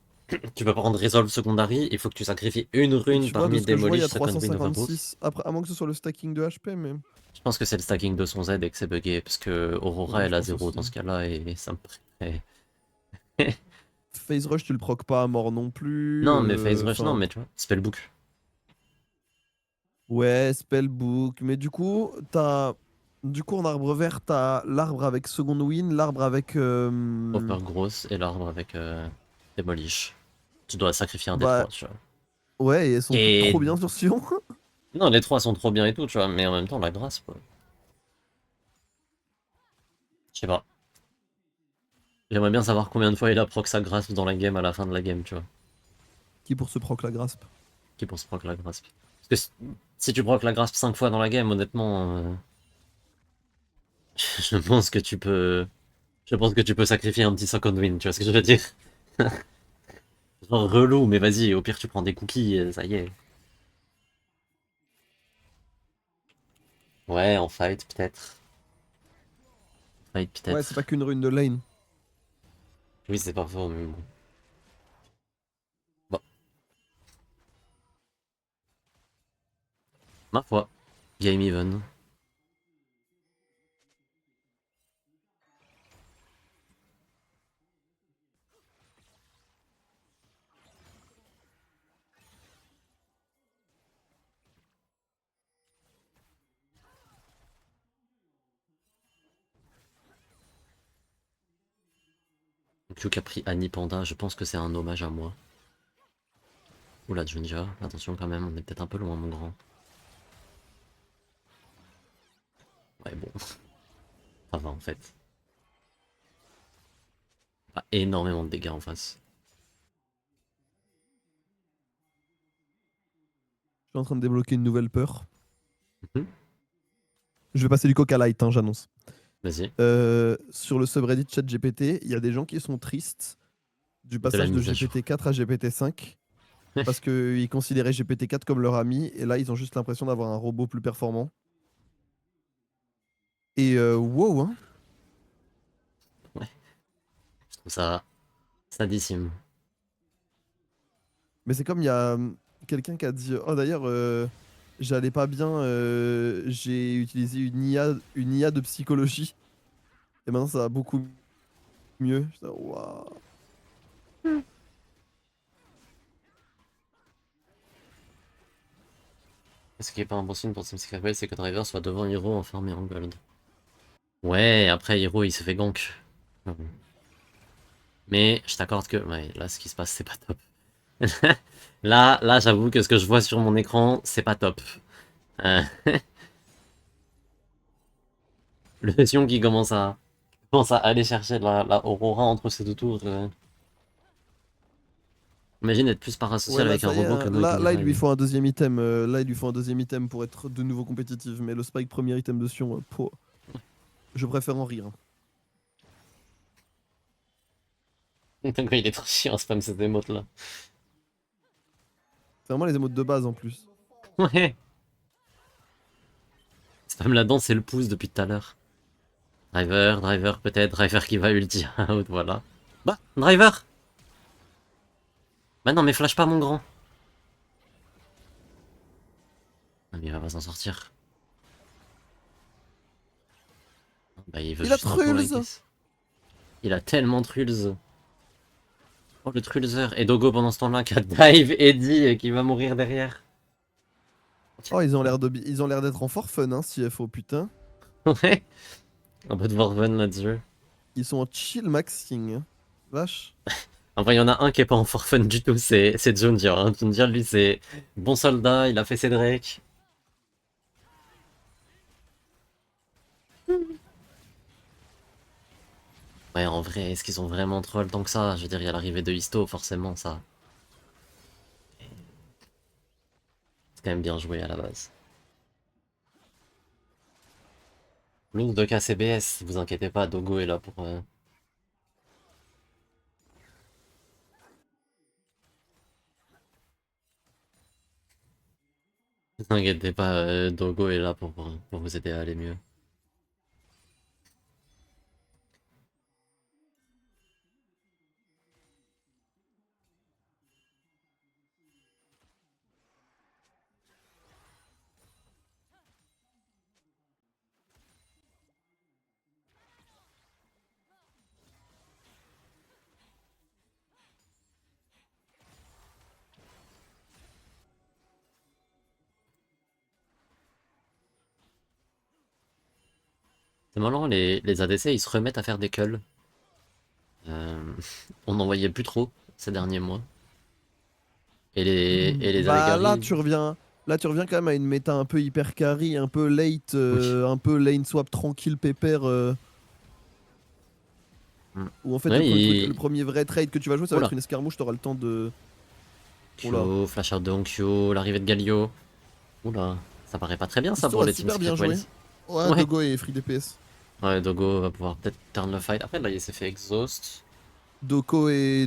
S1: tu peux pas prendre Resolve Secondary, il faut que tu sacrifies une
S2: Et
S1: rune
S2: tu vois, de
S1: parmi
S2: ce que je vois, il y
S1: Demolish,
S2: a
S1: Second Wind, Overgrowth.
S2: 356. Après, à moins que ce soit le stacking de HP, mais.
S1: Je pense que c'est le stacking de son Z et que c'est buggé, parce que Aurora
S2: Ouais, je
S1: elle a
S2: pense
S1: 0
S2: aussi.
S1: dans ce cas-là et ça me paraît.
S2: Phase Rush, tu le procs pas à mort non plus.
S1: Non, mais Phase Rush, non,
S2: Enfin.
S1: mais tu vois, Spellbook.
S2: Ouais, Spellbook. Mais du coup, t'as. Du coup, en arbre vert, t'as l'arbre avec Second Win, l'arbre avec.
S1: Overgrowth et l'arbre avec Demolish. Tu dois sacrifier un des
S2: Bah,
S1: trois, tu vois.
S2: ouais, et elles sont toutes
S1: Et
S2: trop bien sur Sion.
S1: non, les trois sont trop bien et tout, tu vois, mais en même temps, la grâce, quoi. Je sais pas. J'aimerais bien savoir combien de fois il a proc sa grâce dans la game à la fin de la game, tu vois.
S2: Qui pour se proc la grasp.
S1: Qui pense proc la grasp. Parce que si tu proc la grasp 5 fois dans la game, honnêtement, je pense que tu peux. Je pense que tu peux sacrifier un petit second win, tu vois ce que je veux dire? relou, mais vas-y, au pire tu prends des cookies, ça y est. Ouais, en fight peut-être. Fight
S2: Ouais, c'est pas
S1: peut-être.
S2: qu'une rune de lane.
S1: Oui, c'est pas faux, mais bon. Bon, ma foi. Game even. Q qui a pris Annie Panda, je pense que c'est un hommage à moi. Oula, Junja, attention quand même, on est peut-être un peu loin, mon grand. Ouais, bon, ça va en fait. Pas énormément de dégâts en face.
S2: Je suis en train de débloquer une nouvelle peur.
S1: Mhm.
S2: Je vais passer du coca light, hein, j'annonce.
S1: Vas-y,
S2: Sur le subreddit ChatGPT, il y a des gens qui sont tristes du
S1: de la
S2: passage de
S1: mise à jour.
S2: GPT-4 à GPT-5 parce qu'ils considéraient GPT-4 comme leur ami et là ils ont juste l'impression d'avoir un robot plus performant. Et wow, hein.
S1: Ouais, je trouve ça sadissime.
S2: Mais c'est comme il y a quelqu'un qui a dit oh d'ailleurs j'allais pas bien, j'ai utilisé une IA de psychologie et maintenant ça va beaucoup mieux. J'étais, waouh.
S1: Ce qui est pas un bon signe pour Team Secret Bell, c'est que Driver soit devant Hero en farm et en gold. Ouais, après Hero il se fait gank. Mais je t'accorde que ouais, là ce qui se passe c'est pas top. Là j'avoue que ce que je vois sur mon écran c'est pas top. Euh, le Sion qui commence à aller chercher la Aurora entre ses deux tours. Imagine être plus
S2: Ouais
S1: parasocial
S2: là
S1: avec un
S2: ça y est,
S1: robot
S2: hein.
S1: que avec
S2: Là,
S1: une
S2: là il lui
S1: Mirai.
S2: faut un deuxième item. Là il lui faut un deuxième item pour être de nouveau compétitif. Mais le Spike premier item de Sion, je préfère en rire, hein.
S1: Donc il est trop chiant spam ces émotes là.
S2: C'est vraiment les émotes de base en plus.
S1: Ouais. Spam la danse et le pouce depuis tout à l'heure. Driver peut-être, driver qui va ulti out, voilà. Bah, driver. Bah non mais flash pas mon grand. Non mais il va pas s'en sortir. Bah il veut
S2: Il a
S1: juste un tour I
S2: Trulls.
S1: guess. Il a tellement Trulls. Oh le Trulzer. Et Dogo pendant ce temps-là qui a dive Eddie et qui va mourir derrière.
S2: Oh ils ont l'air d'être en fort fun, hein, CFO, putain.
S1: Ouais. Un peu de Vorven là-dessus.
S2: Ils sont en chill maxing, hein. Vache.
S1: Enfin, il y en a un qui est pas en for fun du tout, c'est Jundia. Hein. Jundia, lui, c'est bon soldat, il a fait ses Drake. Ouais, en vrai, est-ce qu'ils ont vraiment troll tant que ça? Je veux dire, il y a l'arrivée de Histo, forcément, ça. C'est quand même bien joué à la base. Lose de KCBS, vous inquiétez pas, Dogo est là pour. Vous inquiétez pas, Dogo est là pour vous aider à aller mieux. C'est marrant, les ADC, ils se remettent à faire des culls. Euh, on n'en voyait plus trop ces derniers mois. Et les AD
S2: Bah
S1: carry.
S2: là tu reviens quand même à une méta un peu hyper carry, un peu late,
S1: Oui.
S2: un peu lane swap tranquille pépère,
S1: Mm.
S2: où en fait
S1: Ouais,
S2: le premier vrai trade que tu vas jouer ça va être
S1: oula.
S2: une escarmouche, t'auras le temps de... Oula.
S1: Q, flash out de Onkyo, l'arrivée de Galio. Oula, ça paraît pas très bien ça
S2: Histo
S1: pour
S2: a
S1: les Team
S2: super
S1: Secret
S2: bien joué.
S1: Wells.
S2: Ouais,
S1: Ouais.
S2: Dogo et Free DPS.
S1: Ouais, Dogo va pouvoir peut-être turn le fight. Après là il s'est fait exhaust.
S2: Dogo et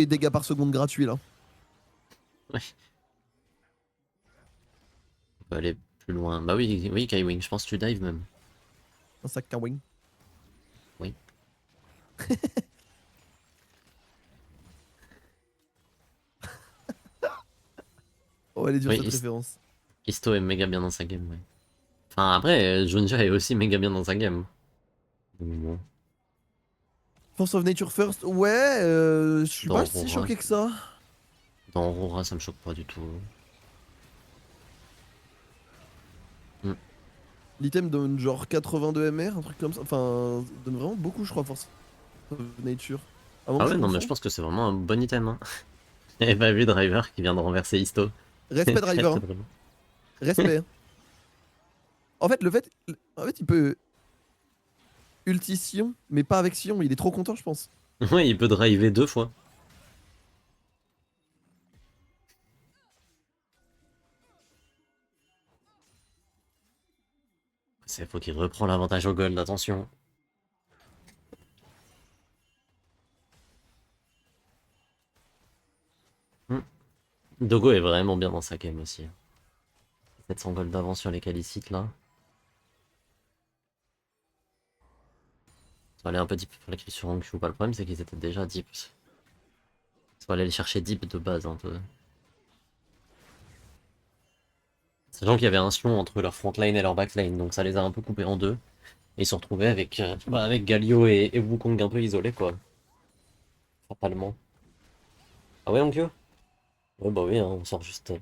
S2: dégâts par seconde gratuits là.
S1: Ouais. On peut aller plus loin. Bah oui, oui, Kaiwing, je pense que tu dives même.
S2: Un sac Kawing.
S1: Oui.
S2: Oh, elle est dure
S1: Oui,
S2: cette référence.
S1: Isto est méga bien dans sa game, ouais. Enfin, après, Junja est aussi méga bien dans sa game. Donc bon,
S2: Force of Nature First, ouais, je suis
S1: dans
S2: pas si
S1: Aurora,
S2: choqué que ça.
S1: Ça me choque pas du tout. Hmm.
S2: L'item donne genre 82 MR, un truc comme ça. Enfin, donne vraiment beaucoup, je crois, Force of Nature. À moins
S1: Ah
S2: que je
S1: ouais, non, mais je
S2: confonds.
S1: pense que c'est vraiment un bon item. Hein. J'avais pas vu Driver qui vient de renverser Isto.
S2: Respect
S1: Très
S2: Driver,
S1: très
S2: hein.
S1: drôle.
S2: Respect, hein. En fait, il peut ulti Sion, mais pas avec Sion. Il est trop content, je pense.
S1: Ouais, il peut driver 2 fois. C'est faut qu'il reprend l'avantage au gold, attention. Hmm. Dogo est vraiment bien dans sa game aussi. 700 gold d'avance sur les Calicites là. Ça va aller un peu deep pour les sur Ankyou. Pas le problème, c'est qu'ils étaient déjà deep. Ça va aller les chercher deep de base un peu. Sachant qu'il y avait un sion entre leur front lane et leur back lane, donc ça les a un peu coupés en deux. Et ils se retrouvaient avec, avec Galio et Wukong un peu isolés quoi. Fatalement. Ah ouais, Onkyo? Ouais, bah oui, hein, on sort juste.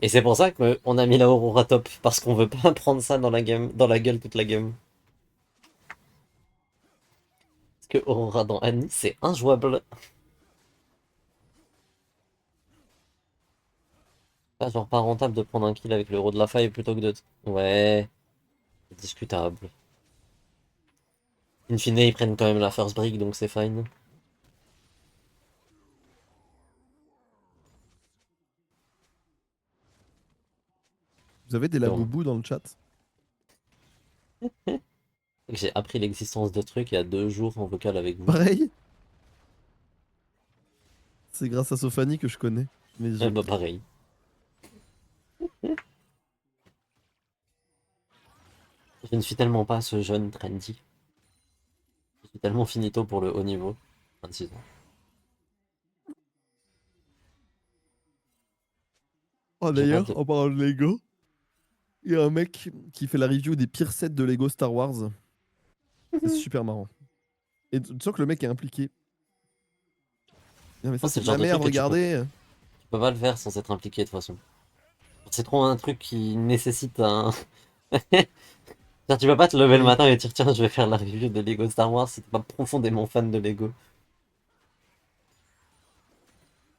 S1: Et c'est pour ça qu'on a mis la Aurora top, parce qu'on veut pas prendre ça dans la game, dans la gueule toute la game. Parce que Aurora dans Annie, c'est injouable. Pas genre pas rentable de prendre un kill avec le héros de la faille plutôt que de. Ouais, c'est discutable. In fine, ils prennent quand même la first brick, donc c'est fine.
S2: Vous avez des
S1: Bon.
S2: laboubous dans le chat.
S1: J'ai appris l'existence de trucs il y a 2 jours en vocal avec vous.
S2: Pareil. C'est grâce à Sophanie que je connais. Mais
S1: Eh bah pareil. Je ne suis tellement pas ce jeune trendy. Je suis tellement finito pour le haut niveau. 26 ans.
S2: Oh,
S1: J'ai pas
S2: d'ailleurs,
S1: de.
S2: en parlant de Lego, il y a un mec qui fait la review des pires sets de Lego Star Wars. C'est super marrant. Et tu sens que le mec est impliqué. Non, mais
S1: Oh,
S2: ça,
S1: c'est
S2: c'est
S1: le
S2: de
S1: genre
S2: la
S1: de truc
S2: merde,
S1: que
S2: regardez.
S1: tu peux pas le faire sans être impliqué de toute façon. C'est trop un truc qui nécessite un. Genre, tu peux pas te lever le
S2: Oui.
S1: matin et dire tiens, je vais faire la review de Lego Star Wars si t'es pas profondément fan de Lego.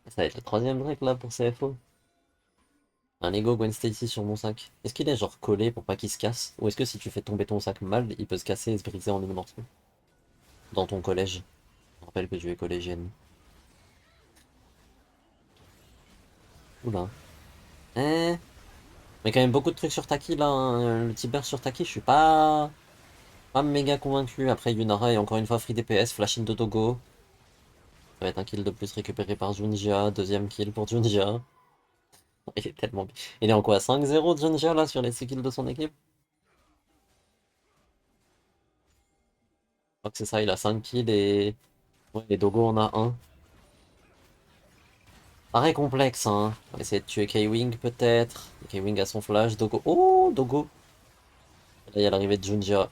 S1: Ça va être le troisième break là pour CFO. Un Lego Gwen Stacy sur mon sac. Est-ce qu'il est genre collé pour pas qu'il se casse? Ou est-ce que si tu fais tomber ton sac mal, il peut se casser et se briser en 1 morceau? Dans ton collège. Je rappelle que tu es collégienne. Oula. Eh. Mais quand même beaucoup de trucs sur Taki là. Hein. Le petit burst sur Taki, je suis pas méga convaincu. Après Yunara et encore une fois free DPS, flash in de Togo. Ça va être un kill de plus récupéré par Junjia. Deuxième kill pour Junjia. Il est tellement bien. Il est en quoi? 5-0 Junjia là sur les 6 kills de son équipe? Je crois que c'est ça, il a 5 kills et. Ouais, et Dogo en a un. Pareil complexe, hein. On va essayer de tuer K-Wing peut-être. K-Wing a son flash. Dogo. Oh, Dogo. Là, il y a l'arrivée de Junjia.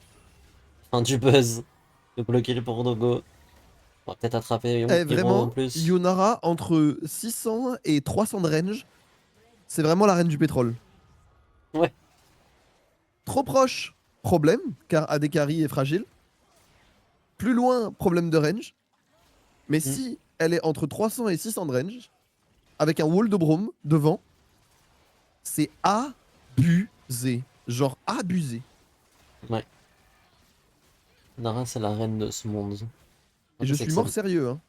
S1: Fin du buzz. Double kill pour Dogo. On va peut-être attraper
S2: Eh,
S1: Hero en
S2: vraiment,
S1: plus.
S2: Yonara, entre 600 et 300 de range, c'est vraiment la reine du pétrole.
S1: Ouais.
S2: Trop proche, problème, car Adekari est fragile. Plus loin, problème de range. Mais
S1: Mm.
S2: si elle est entre 300 et 600 de range, avec un wall de Brome devant, c'est abusé. Genre abusé.
S1: Ouais. Nara, c'est la reine de ce monde. Le
S2: Et
S1: problème,
S2: je
S1: c'est
S2: suis
S1: que ça-
S2: mort
S1: le
S2: sérieux, hein.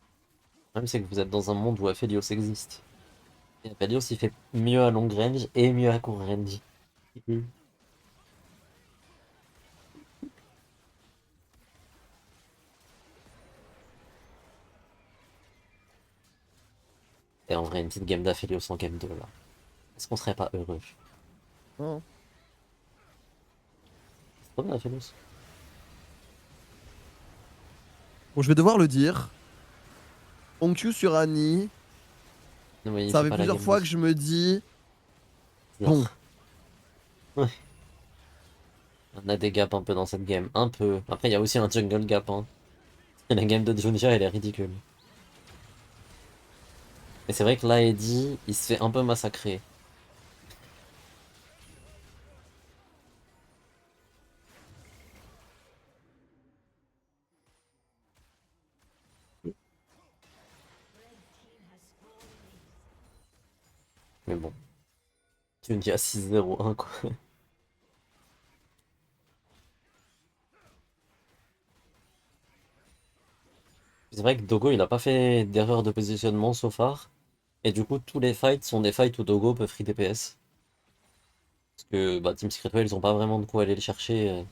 S1: problème, c'est que vous êtes dans un monde où Aphelios existe. Et Aphelios, il fait mieux à long range et mieux à court range. Mm. Et en vrai, une petite game d'Aphelios en game 2 là. Est-ce qu'on serait pas heureux?
S2: Non.
S1: C'est trop bien Aphelios.
S2: Bon, je vais devoir le dire. Onkyu sur Annie.
S1: Non mais il
S2: Ça
S1: fait
S2: fait
S1: pas la
S2: plusieurs
S1: game 2.
S2: fois que je me dis, bon,
S1: Bizarre. Ouais. On a des gaps un peu dans cette game. Un peu. Après, il y a aussi un jungle gap. Hein. La game de Junja, elle est ridicule. Mais c'est vrai que là, Eddie, il se fait un peu massacrer. Mais bon. Junja 6-0-1 quoi. C'est vrai que Dogo, il a pas fait d'erreur de positionnement so far. Et du coup, tous les fights sont des fights où Dogo peut free DPS. Parce que bah, Team Secret Way, ils ont pas vraiment de quoi aller le chercher.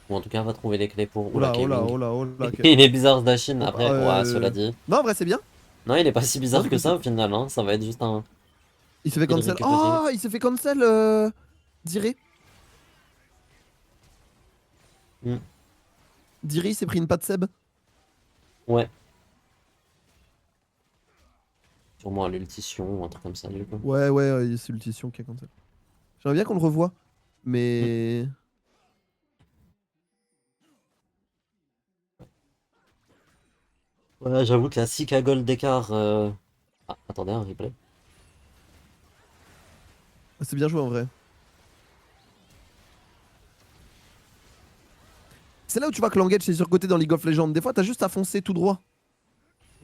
S1: Ou en tout cas, va trouver les clés pour. Oula,
S2: oula, oula,
S1: K-Wing.
S2: oula, oula.
S1: Il est bizarre ce Dashin.
S2: Faut pas,
S1: Après, ouais, cela dit.
S2: Non, en vrai, c'est bien.
S1: Non, il est pas si
S2: Bon,
S1: bizarre
S2: du
S1: que
S2: coup,
S1: ça au final. Hein. Ça va être juste un
S2: il se fait
S1: kill
S2: cancel.
S1: récup aussi.
S2: Oh, il s'est fait cancel, Diré.
S1: Hmm.
S2: Diré, il s'est pris une patte Seb.
S1: Ouais. Sûrement à l'ultition ou un truc comme ça, du coup.
S2: Ouais, ouais, c'est l'ultition qui a cancel. J'aimerais bien qu'on le revoie.
S1: Hmm.
S2: Mais.
S1: Ouais, j'avoue que la 6 à gold d'écart. Ah, attendez, un replay.
S2: C'est bien joué en vrai. C'est là où tu vois que l'engage c'est surcoté dans League of Legends. Des fois, t'as juste à foncer tout droit.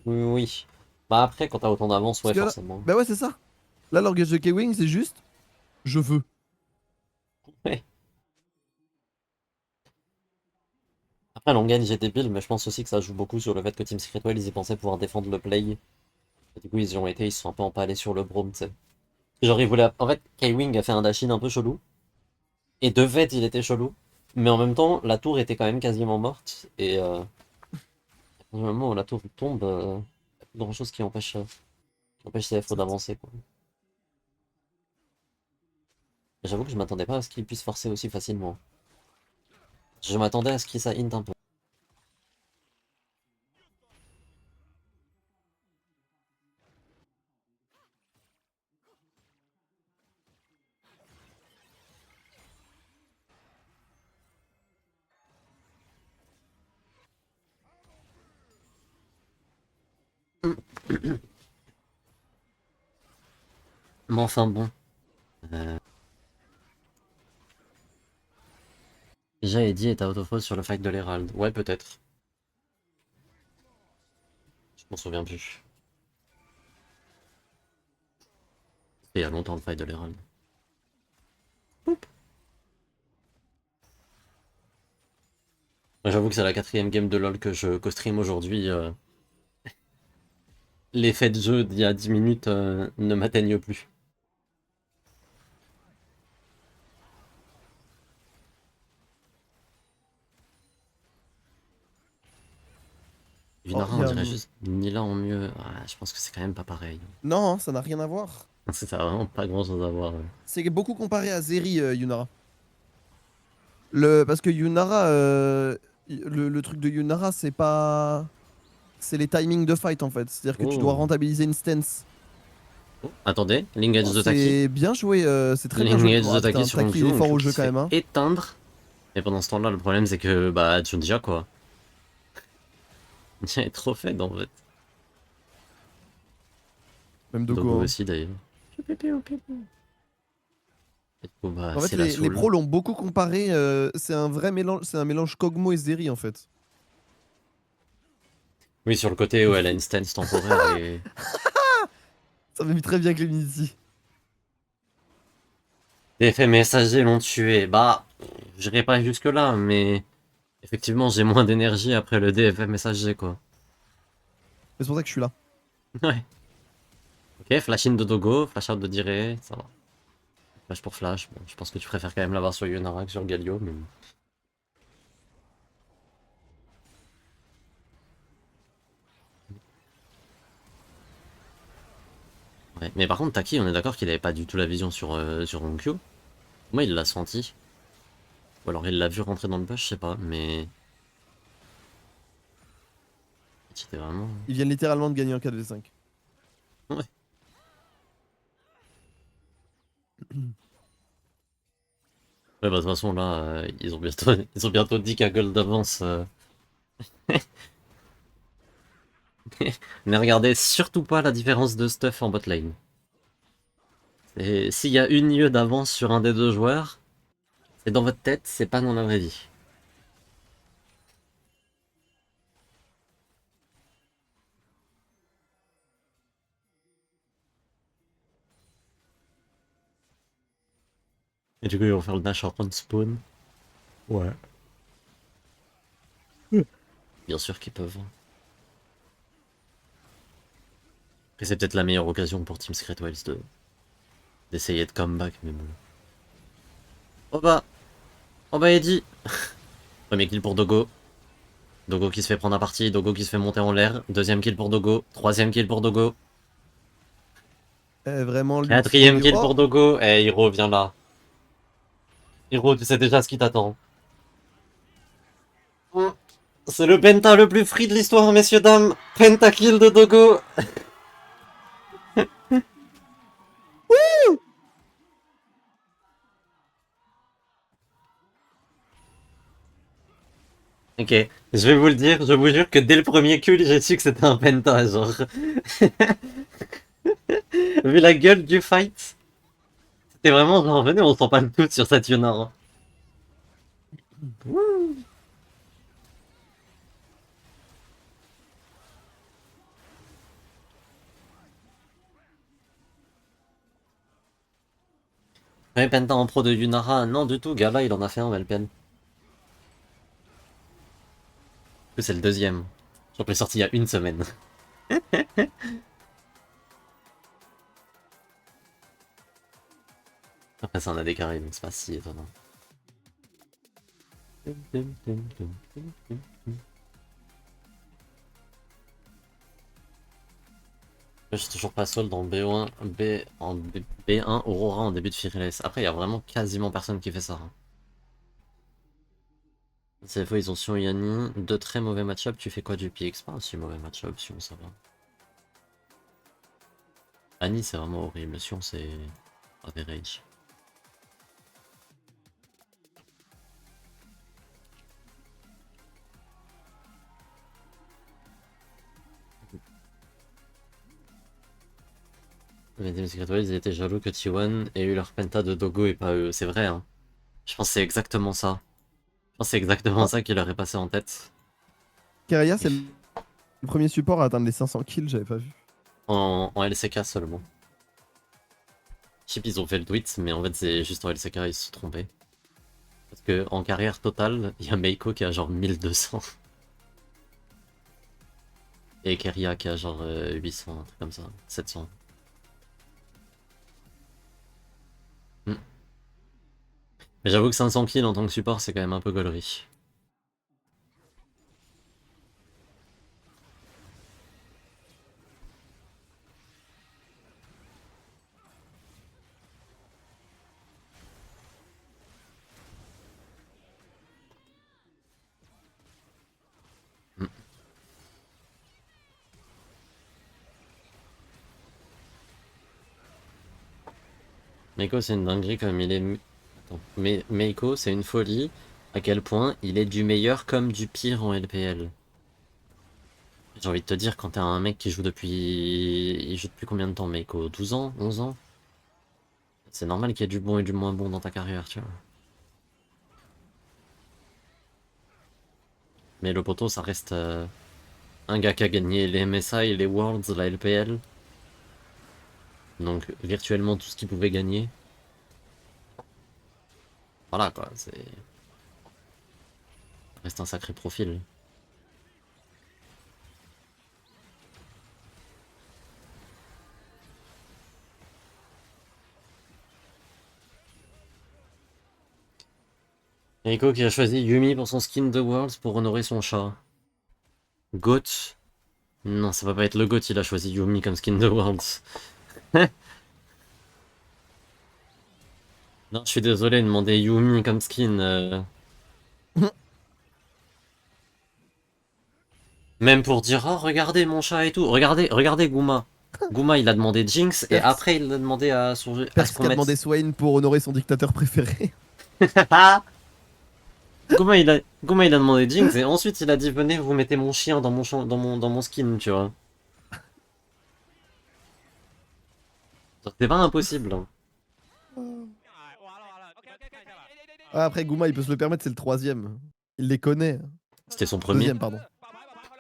S1: Oui, oui. Bah après, quand t'as autant d'avance,
S2: Parce
S1: ouais,
S2: que là.
S1: forcément.
S2: Bah ouais, c'est ça. Là, l'engage de K-Wing, c'est juste. Je veux.
S1: Ouais. Après, l'engage est débile, mais je pense aussi que ça joue beaucoup sur le fait que Team Secret Well, ils y pensaient pouvoir défendre le play. Et du coup, ils y ont été, ils se sont un peu empalés sur le Braum, tu sais. Genre, ils voulaient. En fait, K-Wing a fait un dash-in un peu chelou. Et de fait, il était chelou. Mais en même temps, la tour était quand même quasiment morte. Et au moment où la tour tombe, y a plus grand chose qui empêche CFO d'avancer, quoi. J'avoue que je m'attendais pas à ce qu'il puisse forcer aussi facilement. Je m'attendais à ce qu'il ça hint un peu. Mais enfin bon. Euh, Déjà, Eddie est à autofocus sur le fight de l'Herald. Ouais, peut-être. Je m'en souviens plus. C'était il y a longtemps le fight de l'Herald. J'avoue que c'est la quatrième game de LoL que je co-stream aujourd'hui. L'effet de jeu d'il y a 10 minutes ne m'atteignent plus.
S2: Oh,
S1: Yunara,
S2: il y
S1: on
S2: a.
S1: dirait juste Nila en mieux. Ah, je pense que c'est quand même pas pareil.
S2: Non, ça n'a rien à voir.
S1: Ça a vraiment pas grand chose à voir.
S2: C'est beaucoup comparé à Zeri, Yunara. Parce que Yunara, le truc de Yunara, c'est pas. C'est les timings de fight en fait. C'est-à-dire que tu dois
S1: Oh.
S2: rentabiliser une stance.
S1: Oh, attendez, Linkage
S2: Oh,
S1: de Taki.
S2: c'est bien joué, c'est très bien joué.
S1: Linkage de
S2: Oh
S1: Taki
S2: putain,
S1: sur
S2: Taki il est fort
S1: Hongju
S2: au
S1: qui
S2: jeu
S1: se
S2: quand
S1: fait
S2: même. Hein.
S1: éteindre. Et pendant ce temps-là, le problème c'est que bah Junja quoi. Junja est trop faible en fait.
S2: Même Dogo.
S1: Dogo
S2: Hein.
S1: aussi d'ailleurs. Et du coup, bah
S2: En fait,
S1: c'est la
S2: les
S1: soul.
S2: pros l'ont beaucoup comparé. C'est un vrai mélange. C'est un mélange Kog'Maw et Zeri en fait.
S1: Oui, sur le côté où elle a une stance temporaire et.
S2: Ça m'a mis très bien Clemity.
S1: L'effet messager l'ont tué. Bah, j'irai pas jusque-là, mais effectivement, j'ai moins d'énergie après le DFF messager quoi.
S2: C'est pour ça que je suis là.
S1: Ouais. Ok, flash in de Dogo, flash out de Dire, ça va. Flash pour flash, bon, je pense que tu préfères quand même l'avoir sur Yunara que sur Galio, mais... Ouais. Mais par contre, Taki, on est d'accord qu'il avait pas du tout la vision sur Onkyo. Moi, il l'a senti. Ou alors il l'a vu rentrer dans le bush, je sais pas, mais. C'était vraiment.
S2: Ils viennent littéralement de gagner en 4v5.
S1: Ouais. Ouais, bah, de toute façon, là, ils ont bientôt 10 gold d'avance. Mais regardez surtout pas la différence de stuff en bot lane. Et s'il y a une lieu d'avance sur un des deux joueurs, c'est dans votre tête, c'est pas dans la vraie vie. Et du coup, ils vont faire le dash en spawn. Ouais. Bien sûr qu'ils peuvent. Et c'est peut-être la meilleure occasion pour Team Secret Wilds d'essayer de comeback, mais bon. Oh bah Eddie. Premier kill pour Dogo. Dogo qui se fait prendre à partie, Dogo qui se fait monter en l'air. Deuxième kill pour Dogo. Troisième kill pour Dogo.
S2: Vraiment, l'ulti
S1: Quatrième
S2: de
S1: kill
S2: Hero.
S1: pour Dogo. Eh, Hiro, viens là. Hiro, tu sais déjà ce qui t'attend. C'est le penta le plus free de l'histoire, messieurs, dames. Pentakill de Dogo. Ok, je vais vous le dire, je vous jure que dès le premier kill, j'ai su que c'était un penta, genre. Vu la gueule du fight, c'était vraiment genre, venez, on s'en parle toutes sur cette Yunara. Ouais, penta en pro de Yunara, non du tout, Gala il en a fait un, Melpen. C'est le deuxième. Je crois qu'il est sorti il y a une semaine. Après, ça en a des carrés, donc c'est pas si étonnant. Je suis toujours pas seul dans B1, B1 Aurora en début de Fearless. Après, il y a vraiment quasiment personne qui fait ça. Hein. Cette fois, ils ont Sion et Yanni. Deux très mauvais match-up. Tu fais quoi du PX? Pas un si mauvais match-up, Sion, ça va. Annie, c'est vraiment horrible. Sion, c'est average. Les Team Secret World, ils étaient jaloux que T1 ait eu leur penta de Dogo et pas eux. C'est vrai, hein. Je pense que c'est exactement ça. Je pense que c'est exactement
S2: Ah,
S1: ça qui leur est passé en tête.
S2: Keria, c'est le premier support à atteindre les 500 kills, j'avais pas vu.
S1: En LCK seulement. Je sais qu'ils ont fait le tweet, mais en fait c'est juste en LCK, ils se sont trompés. Parce que en carrière totale, il y a Meiko qui a genre 1200. Et Keria qui a genre 800, un truc comme ça, 700. Hmm. Mais j'avoue que 500 kills en tant que support, c'est quand même un peu gaulerie. Hmm. Meiko, c'est une dinguerie comme il est. Attends. Mais Meiko, c'est une folie à quel point il est du meilleur comme du pire en LPL. J'ai envie de te dire, quand t'as un mec qui joue depuis. Il joue depuis combien de temps, Meiko? 12 ans? 11 ans? C'est normal qu'il y ait du bon et du moins bon dans ta carrière, tu vois. Mais le poteau, ça reste un gars qui a gagné les MSI, les Worlds, la LPL. Donc virtuellement tout ce qu'il pouvait gagner. Voilà quoi, c'est. Ça reste un sacré profil. Eiko qui a choisi Yumi pour son skin de Worlds pour honorer son chat. Goat. Non, ça va pas être le Goat, il a choisi Yumi comme skin de Worlds. Non, je suis désolé, demander Yumi comme skin. Même pour dire, oh, regardez mon chat et tout. Regardez Guma. Guma, il a demandé Jinx et
S2: Perse,
S1: après, il a demandé à ce
S2: Perse
S1: qu'on
S2: qui a demandé
S1: mette.
S2: Swain pour honorer son dictateur préféré.
S1: Guma, il a demandé Jinx et ensuite, il a dit, venez, vous mettez mon chien dans mon skin, tu vois. C'est pas impossible, hein.
S2: Ah, après, Gouma, il peut se le permettre, c'est le troisième. Il les connaît.
S1: C'était son premier.
S2: Deuxième, pardon.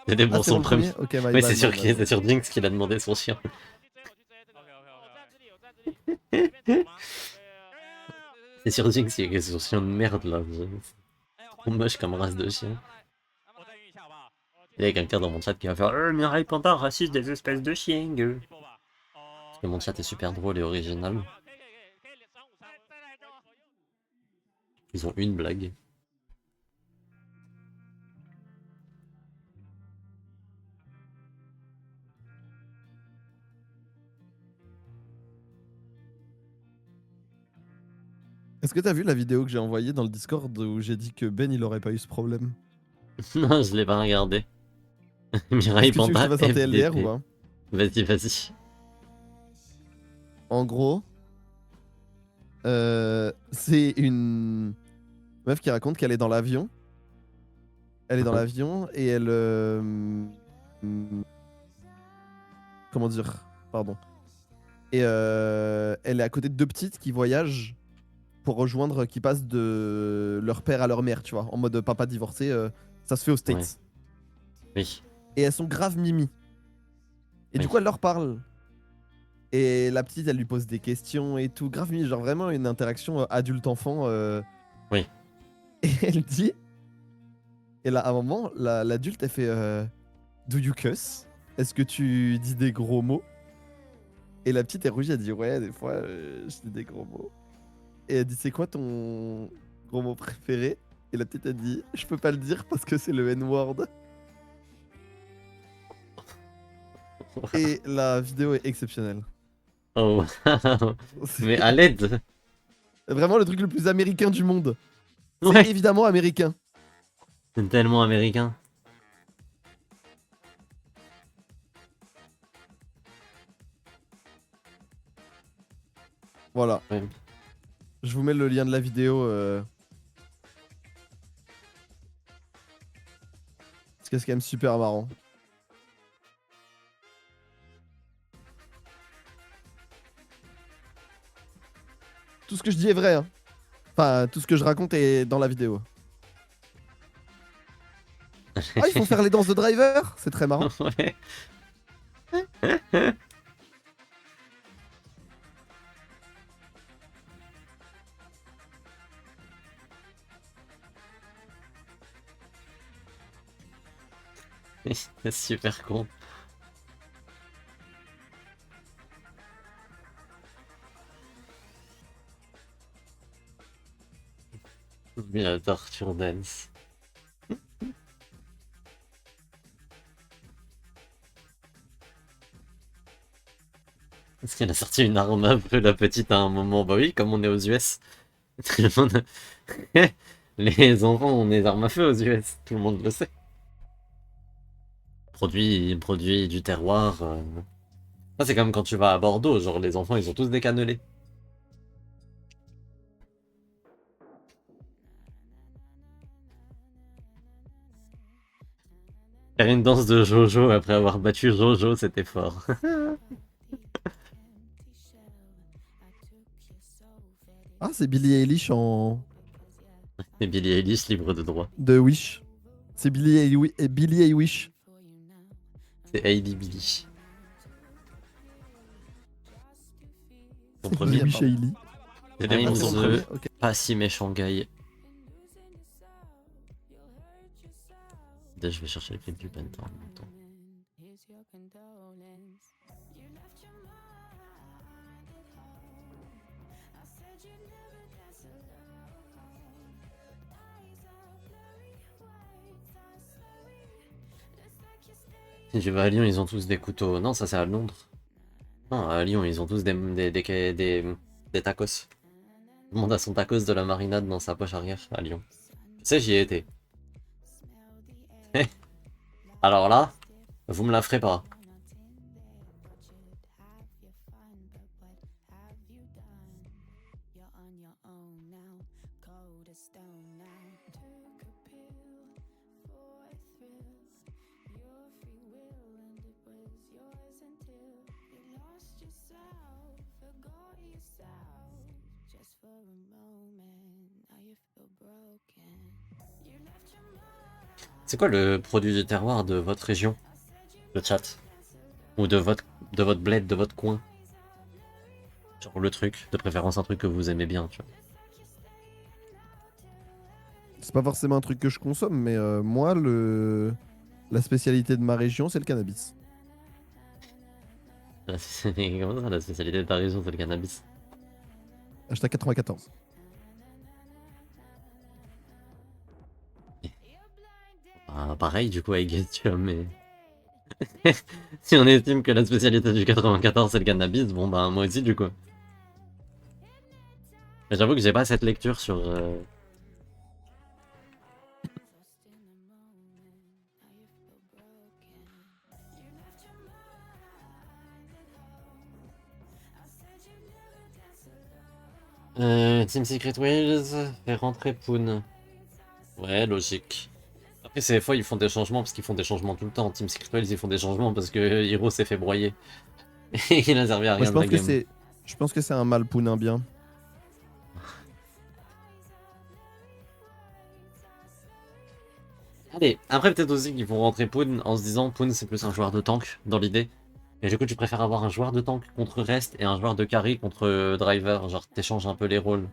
S1: C'était
S2: Ah,
S1: pour
S2: c'était pour
S1: son
S2: le
S1: premier.
S2: premier? Ok, my
S1: Mais
S2: bad, my bad.
S1: c'est sur Jinx qu'il a demandé son chien. C'est sur Jinx qu'il y a son chien de merde là. C'est trop moche comme race de chien. Il y a quelqu'un dans mon chat qui va faire Mireille Panda raciste des espèces de chiens. Parce que mon chat est super drôle et original. Ils ont une blague.
S2: Est-ce que t'as vu la vidéo que j'ai envoyée dans le Discord où j'ai dit que Ben il aurait pas eu ce problème?
S1: Non, je l'ai pas regardé.
S2: Est-ce
S1: Mireille
S2: que tu veux que je te
S1: Panda
S2: fasse un TLDR ou
S1: FDP.
S2: pas?
S1: Vas-y, vas-y.
S2: En gros, c'est une meuf qui raconte qu'elle est dans l'avion. Elle est dans l'avion et elle. Comment dire? Pardon. Et elle est à côté de deux petites qui voyagent pour rejoindre, qui passent de leur père à leur mère, tu vois, en mode papa divorcé. Ça se fait aux
S1: Ouais.
S2: States.
S1: Oui.
S2: Et elles sont grave mimi. Et du
S1: Oui.
S2: coup, elle leur parle. Et la petite, elle lui pose des questions et tout. Grave mimi, genre vraiment une interaction adulte-enfant.
S1: Oui.
S2: Et elle dit. Et là, à un moment, l'adulte, elle fait Do you cuss? Est-ce que tu dis des gros mots? Et la petite est rougie, elle dit ouais, des fois, je dis des gros mots. Et elle dit c'est quoi ton gros mot préféré? Et la petite a dit je peux pas le dire parce que c'est le N-word. Et la vidéo est exceptionnelle.
S1: Oh. Mais
S2: C'est
S1: à l'aide.
S2: vraiment le truc le plus américain du monde. C'est
S1: Ouais.
S2: évidemment américain.
S1: C'est tellement américain.
S2: Voilà.
S1: Ouais.
S2: Je vous mets le lien de la vidéo. Parce que c'est quand même super marrant. Tout ce que je dis est vrai. Hein. Enfin, tout ce que je raconte est dans la vidéo. Ah, ils font faire les danses de driver? C'est très marrant.
S1: Ouais. C'est super con. Bien, Torture Dance. Est-ce qu'elle a sorti une arme à feu, la petite, à un moment? Bah oui, comme on est aux US. Tout le monde... Les enfants ont des armes à feu aux US, tout le monde le sait. Produit du terroir. Ça, c'est comme quand tu vas à Bordeaux, genre les enfants, ils ont tous des cannelés. Faire une danse de Jojo après avoir battu Jojo, c'était fort.
S2: Ah, c'est Billie Eilish en.
S1: Et Billie Eilish, libre de droit.
S2: De Wish. C'est Billie Eilish.
S1: C'est Hailey Billy. Son
S2: C'est
S1: premier,
S2: Billie
S1: pardon.
S2: Eilish.
S1: C'était
S2: Ah,
S1: pour
S2: c'est son
S1: ce
S2: premier. Ok.
S1: pas si méchant guy. Là, je vais chercher le clip du Penta en même temps. Si tu vas à Lyon, ils ont tous des couteaux. Non, ça c'est à Londres. Non, à Lyon, ils ont tous des tacos. Tout le monde a son tacos de la marinade dans sa poche arrière à Lyon. Tu sais, j'y ai été. Alors là, vous me la ferez pas. C'est quoi le produit du terroir de votre région? Le chat? Ou de votre bled, de votre coin? Genre le truc, de préférence un truc que vous aimez bien, tu
S2: C'est pas forcément un truc que je consomme, mais moi, la spécialité de ma région, c'est le cannabis.
S1: vois. Comment ça, la spécialité de ta région, c'est le cannabis?
S2: Hashtag 94.
S1: Ah, pareil, du coup, I guess, tu vois, mais... si on estime que la spécialité du 94 c'est le cannabis, bon bah moi aussi du coup. Mais j'avoue que j'ai pas cette lecture sur... Team Secret Wales fait rentrer Poon. Ouais, logique. Après, ces fois, ils font des changements parce qu'ils font des changements tout le temps. Team Secret Wales, ils font des changements parce que Hiro s'est fait broyer. Et il a servi à
S2: Moi,
S1: rien de la game.
S2: je pense que c'est un mal pounin bien.
S1: Allez, après, peut-être aussi qu'ils vont rentrer Poon en se disant Poon, c'est plus un joueur de tank dans l'idée. Et du coup, tu préfères avoir un joueur de tank contre Rest et un joueur de carry contre Driver. Genre, t'échanges un peu les rôles.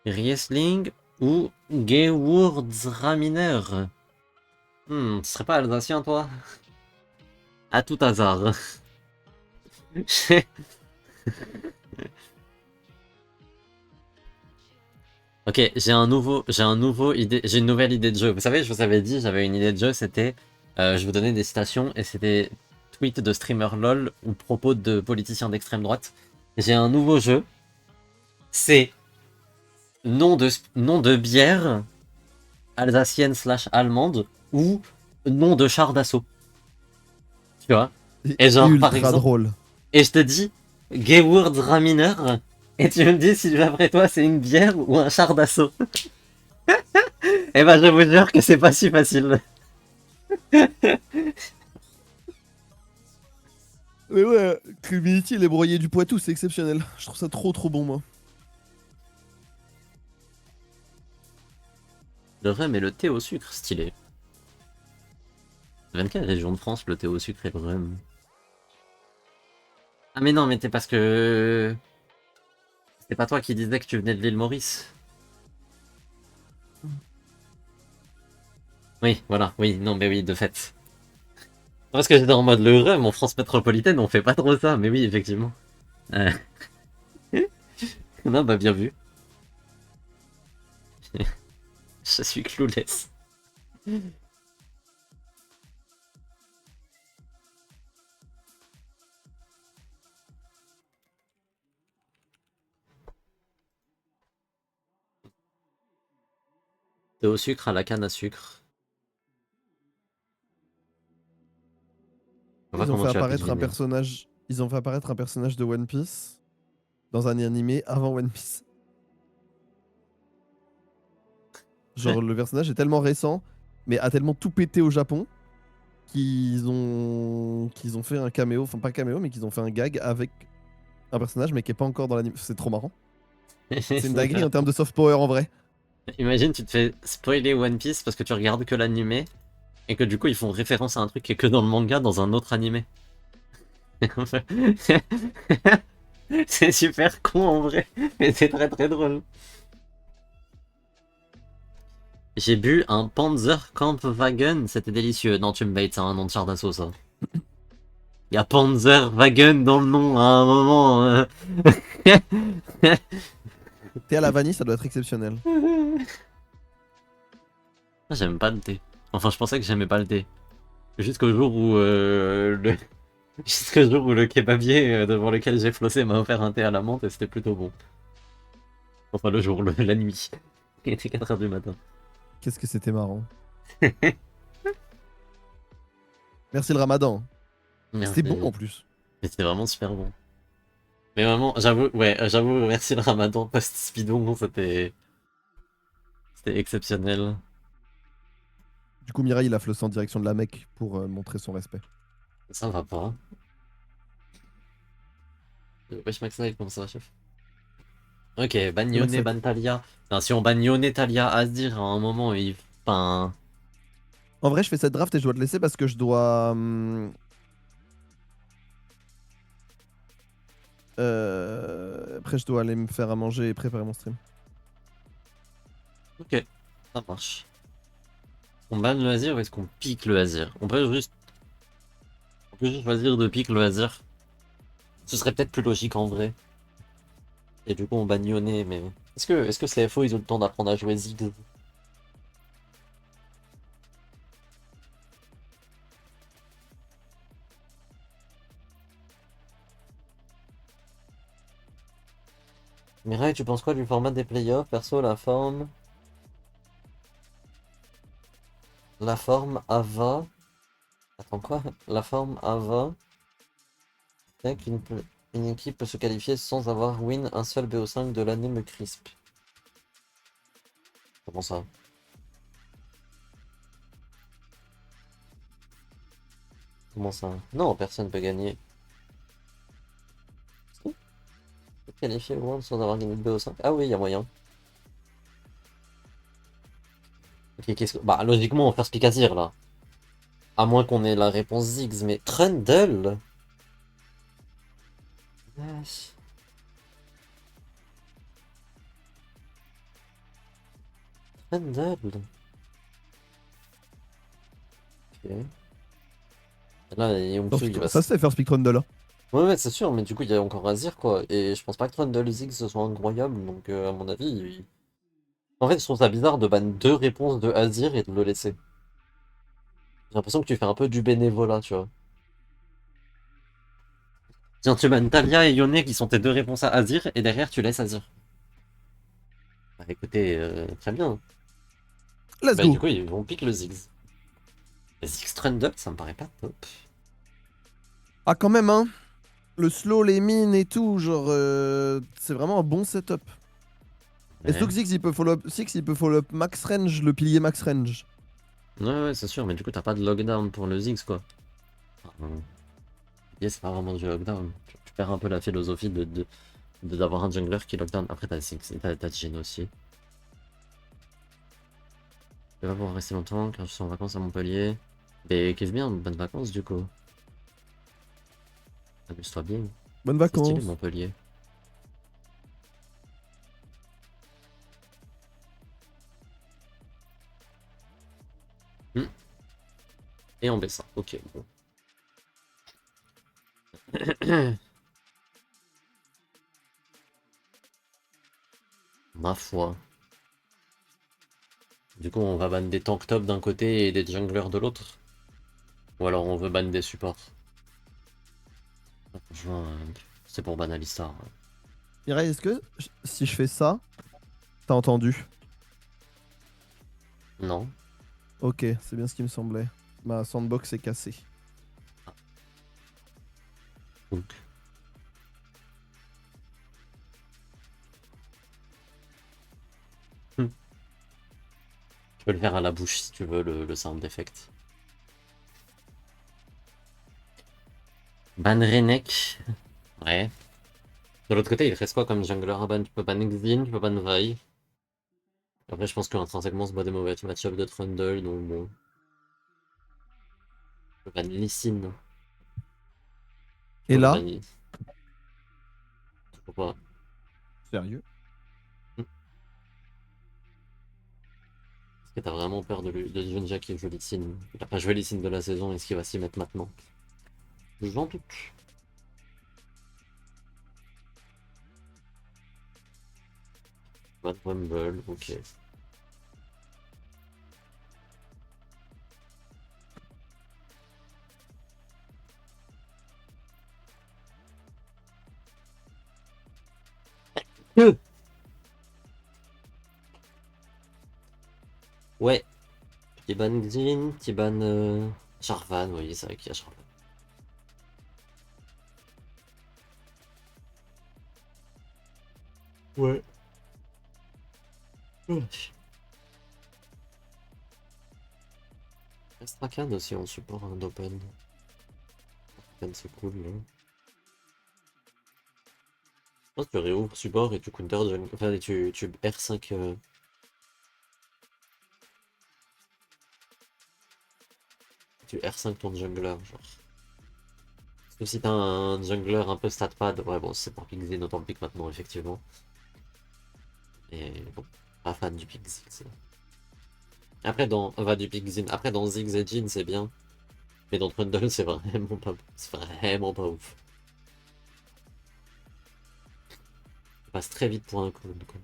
S1: Riesling ou Gewürztraminer? Tu serais pas alsacien, toi? À tout hasard. Ok, j'ai une nouvelle idée de jeu. Vous savez, je vous avais dit, j'avais une idée de jeu, c'était, je vous donnais des citations et c'était tweets de streamers LOL ou propos de politiciens d'extrême droite. J'ai un nouveau jeu, c'est nom de bière alsacienne slash allemande ou nom de char d'assaut. Tu vois? Et genre, par
S2: Ultra
S1: exemple,
S2: drôle.
S1: et je te dis, Gewürztraminer, et tu me dis si d'après toi c'est une bière ou un char d'assaut. Et ben je vous jure que c'est pas si facile.
S2: Mais ouais, Community, les broyés du Poitou, c'est exceptionnel. Je trouve ça trop trop bon, moi.
S1: Le vrai, mais le thé au sucre, stylé. 24 régions de France, le thé au sucre est vraiment... Ah mais non, mais t'es parce que... C'est pas toi qui disais que tu venais de l'île Maurice. Oui, voilà, oui, non, mais oui, de fait. Parce que j'étais en mode le rhum, en France métropolitaine, on fait pas trop ça, mais oui, effectivement. Euh, Non, bah bien vu. Je suis clueless. Thé au sucre à la canne à sucre. On voit
S2: Ils ont
S1: comment
S2: fait
S1: tu as pu
S2: apparaître un
S1: deviner.
S2: personnage. Ils ont fait apparaître un personnage de One Piece dans un animé avant One Piece. Genre le personnage est tellement récent, mais a tellement tout pété au Japon qu'ils ont fait un caméo, enfin pas caméo, mais qu'ils ont fait un gag avec un personnage, mais qui est pas encore dans l'anime. C'est trop marrant. C'est une dinguerie en termes de soft power en vrai.
S1: Imagine, tu te fais spoiler One Piece parce que tu regardes que l'animé et que du coup ils font référence à un truc qui est que dans le manga dans un autre animé. C'est super con en vrai, mais c'est très très drôle. J'ai bu un Panzer Kampfwagen, c'était délicieux. Non, tu me baites, c'est un nom de char d'assaut ça. Il y a Panzerwagen dans le nom à un moment.
S2: Thé à la vanille, ça doit être exceptionnel.
S1: J'aime pas le thé. Enfin, je pensais que j'aimais pas le thé. Jusqu'au jour où jusqu'au jour où le kebabier devant lequel j'ai flossé m'a offert un thé à la menthe et c'était plutôt bon. Enfin, le jour, la nuit. Il était 4h du matin.
S2: Qu'est-ce que c'était marrant. Merci le ramadan. C'était bon en
S1: Merci.
S2: plus.
S1: Mais c'était vraiment super bon. Mais vraiment, j'avoue, ouais, j'avoue, merci le ramadan post-speedon, c'était exceptionnel.
S2: Du coup, Mirai, il a flossé en direction de la Mecque pour montrer son respect.
S1: Ça va pas. Wesh Maxwell, comment ça va, chef? Ok, ban
S2: Le mec,
S1: Yone,
S2: ça-
S1: ban Talia. Enfin, si on ban Yone, Talia, Asdir, à un moment, il... Enfin...
S2: En vrai, je fais cette draft et je dois te laisser parce que je dois. Après, je dois aller me faire à manger et préparer mon stream.
S1: Ok, ça marche. On ban le Azir ou est-ce qu'on pique le Azir? On peut juste choisir de pique le Azir. Ce serait peut-être plus logique en vrai. Et du coup, on ban Yone, mais... Est-ce que CFO, ils ont le temps d'apprendre à jouer Ziggs? Mirai, tu penses quoi du format des playoffs? Perso, la forme... La forme Ava... Attends quoi? La forme Ava... C'est une équipe peut se qualifier sans avoir win un seul BO5 de l'année me crisp. Comment ça? Comment ça? Non, personne peut gagner. Si, on peut qualifier le win sans avoir gagné de BO5? Ah oui, il y a moyen. Ok, qu'est-ce que... Bah, logiquement, on va faire Spikazir, là. À moins qu'on ait la réponse Ziggs, mais... Trundle? Wesh. Trundle? Ok. Là, Yomsu, il va
S2: Ça,
S1: se...
S2: c'est faire speedrun de là.
S1: Ouais, ouais, c'est sûr, mais du coup, il y a encore Azir, quoi. Et je pense pas que Trundle Ziggs ce soit incroyable, donc à mon avis... En fait, je trouve ça bizarre de ban deux réponses de Azir et de le laisser. J'ai l'impression que tu fais un peu du bénévolat, tu vois. Tiens, tu bannes Talia et Yone qui sont tes deux réponses à Azir, et derrière tu laisses Azir. Bah écoutez, très bien.
S2: Let's
S1: Bah du
S2: go.
S1: coup, ils vont pique le Ziggs. Le Ziggs Trundle, ça me paraît pas top.
S2: Ah, quand même, hein. Le slow, les mines et tout, genre, c'est vraiment un bon setup. Et
S1: Ouais,
S2: surtout que Six, il peut follow up max range, le pilier max range.
S1: ouais, ouais, c'est sûr, mais du coup, t'as pas de lockdown pour le Ziggs, quoi. Enfin, yeah, c'est pas vraiment du lockdown. Tu perds un peu la philosophie d'avoir un jungler qui lockdown. Après, t'as Ziggs, t'as Jhin aussi. Je vais pas pouvoir rester longtemps car je suis en vacances à Montpellier. Mais kiffe bien, bonnes vacances du coup. Amuse-toi bien.
S2: Bonnes
S1: C'est stylé
S2: vacances.
S1: Montpellier. Hmm. Et en baissant. Ok, bon. Ma foi. Du coup, on va ban des tank top d'un côté et des junglers de l'autre. Ou alors on veut ban des supports. Franchement, c'est pour ban Alistar.
S2: Mireille, est-ce que si je fais ça, t'as entendu?
S1: Non.
S2: Ok, c'est bien ce qui me semblait. Ma sandbox est cassée.
S1: Donc. Hmm. Tu peux le faire à la bouche si tu veux, le sound effect. Ban Renek. Ouais. De l'autre côté, il reste quoi comme jungler à ban? Tu peux ban Xin, tu peux ban Vi. Après, je pense qu'intrinsèquement, c'est pas des mauvais match-up de Trundle, donc bon. Tu peux ban Lee Sin.
S2: Et
S1: Toujours
S2: là,
S1: ban Lee. Toujours pas.
S2: sérieux?
S1: Hmm. Est-ce que t'as vraiment peur de Junja qui joue Lee Sin? Il a pas joué Lee Sin de la saison, est-ce qu'il va s'y mettre maintenant? J'en doute. Ban Rumble, ok. Ouais, petit ban Xin, petit ban Jarvan, oui, c'est vrai qu'il y a Jarvan. Ouais. Strakan aussi en support d'Open. Strakan c'est cool, là. Je pense que tu réouvres support et tu counter jungle. Enfin, et tu R5. Tu R5 ton jungler, genre. Parce que si t'as un jungler un peu statpad, ouais, bon, c'est pour Pixie, d'autant pique maintenant, effectivement. Et bon, pas fan du Pixie, ça. Après, dans. Va du Pixie. Après, dans Ziggs et Jin, c'est bien. Mais dans Trundle, c'est vraiment pas ouf. Ça passe très vite pour un clone, quoi.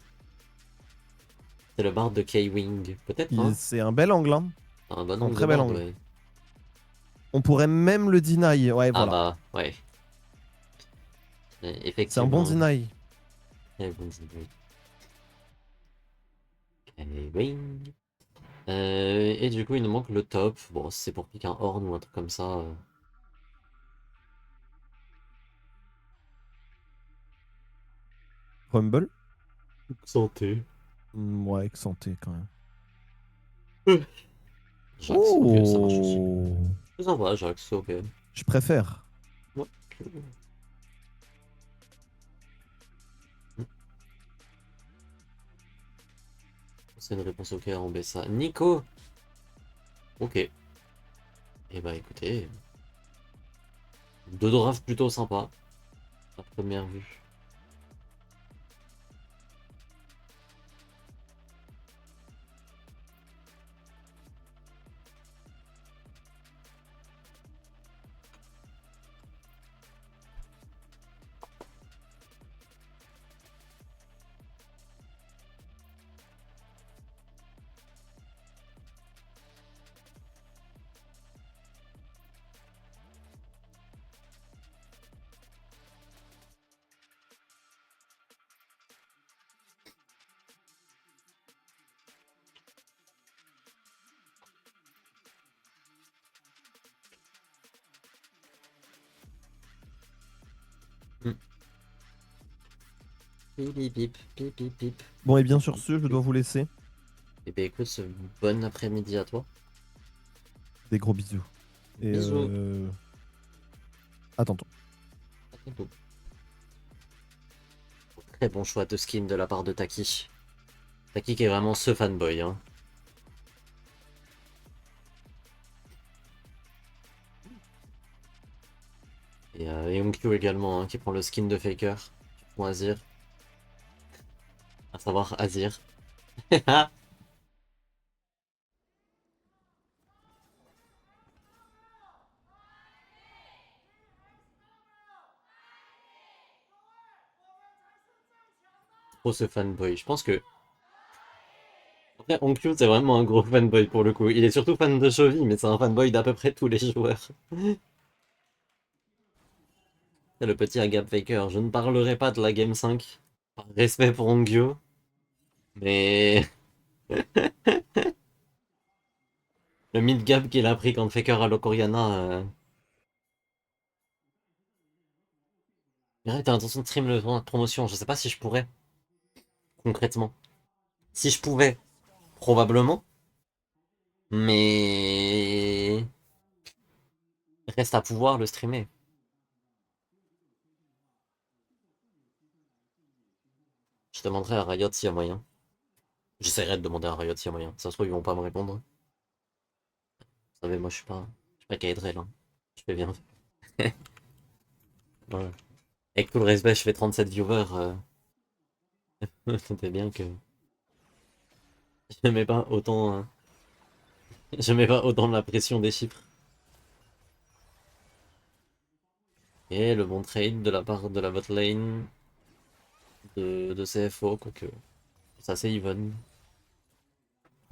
S1: C'est le bard de K-Wing. Peut-être, hein?
S2: C'est un bel angle, hein.
S1: Un bon
S2: Un
S1: angle de
S2: très bel
S1: bard,
S2: angle.
S1: ouais.
S2: On pourrait même le deny. Ouais,
S1: Ah
S2: voilà.
S1: bah, ouais.
S2: C'est un bon
S1: Effectivement.
S2: deny.
S1: Très bon début. K-Wing. Et du coup, il nous manque le top. Bon, si c'est pour piquer un horn ou un truc comme ça.
S2: Rumble.
S1: Santé.
S2: Ouais, santé quand même.
S1: Jax, ok, ça marche aussi.
S2: Oh,
S1: C'est sympa, Jax, ok.
S2: je préfère.
S1: Ouais. C'est une réponse ok à Ambessa. Nico! Ok. Et bah écoutez, deux drafts plutôt sympas. À première vue. Hmm. Pip, pip, pip, pip, pip, pip.
S2: Bon, et bien sur ce, je dois vous laisser.
S1: Et bah écoute, bon après-midi à toi.
S2: Des gros bisous. Et
S1: Bisous.
S2: à tantôt.
S1: À bientôt. Très bon choix de skin de la part de Taki. Taki qui est vraiment ce fanboy, hein. Et Youngkyu également, hein, qui prend le skin de Faker. Pour Azir. À savoir Azir. Trop ce fanboy. Je pense que. Après, Onkyo, c'est vraiment un gros fanboy pour le coup. Il est surtout fan de Chovy, mais c'est un fanboy d'à peu près tous les joueurs. C'est le petit Agap Faker. Je ne parlerai pas de la Game 5. Par respect pour Ongyo. Mais. Le mid-gap qu'il a pris contre Faker à l'Okoriana. Mais t'as l'intention de stream le tournoi de promotion. Je sais pas si je pourrais, concrètement. Si je pouvais, probablement. Mais. Reste à pouvoir le streamer. Je demanderai à Riot s'il y a moyen. J'essaierai de demander à Riot s'il y a moyen. Ça se trouve, ils vont pas me répondre. Vous savez, moi, je suis pas Kaedrel, hein. Je fais bien. Ouais. Avec tout le respect, je fais 37 viewers. Notez bien que je mets pas autant. Je mets pas autant la pression des chiffres. Et le bon trade de la part de la bot lane de CFO, quoique. C'est assez even.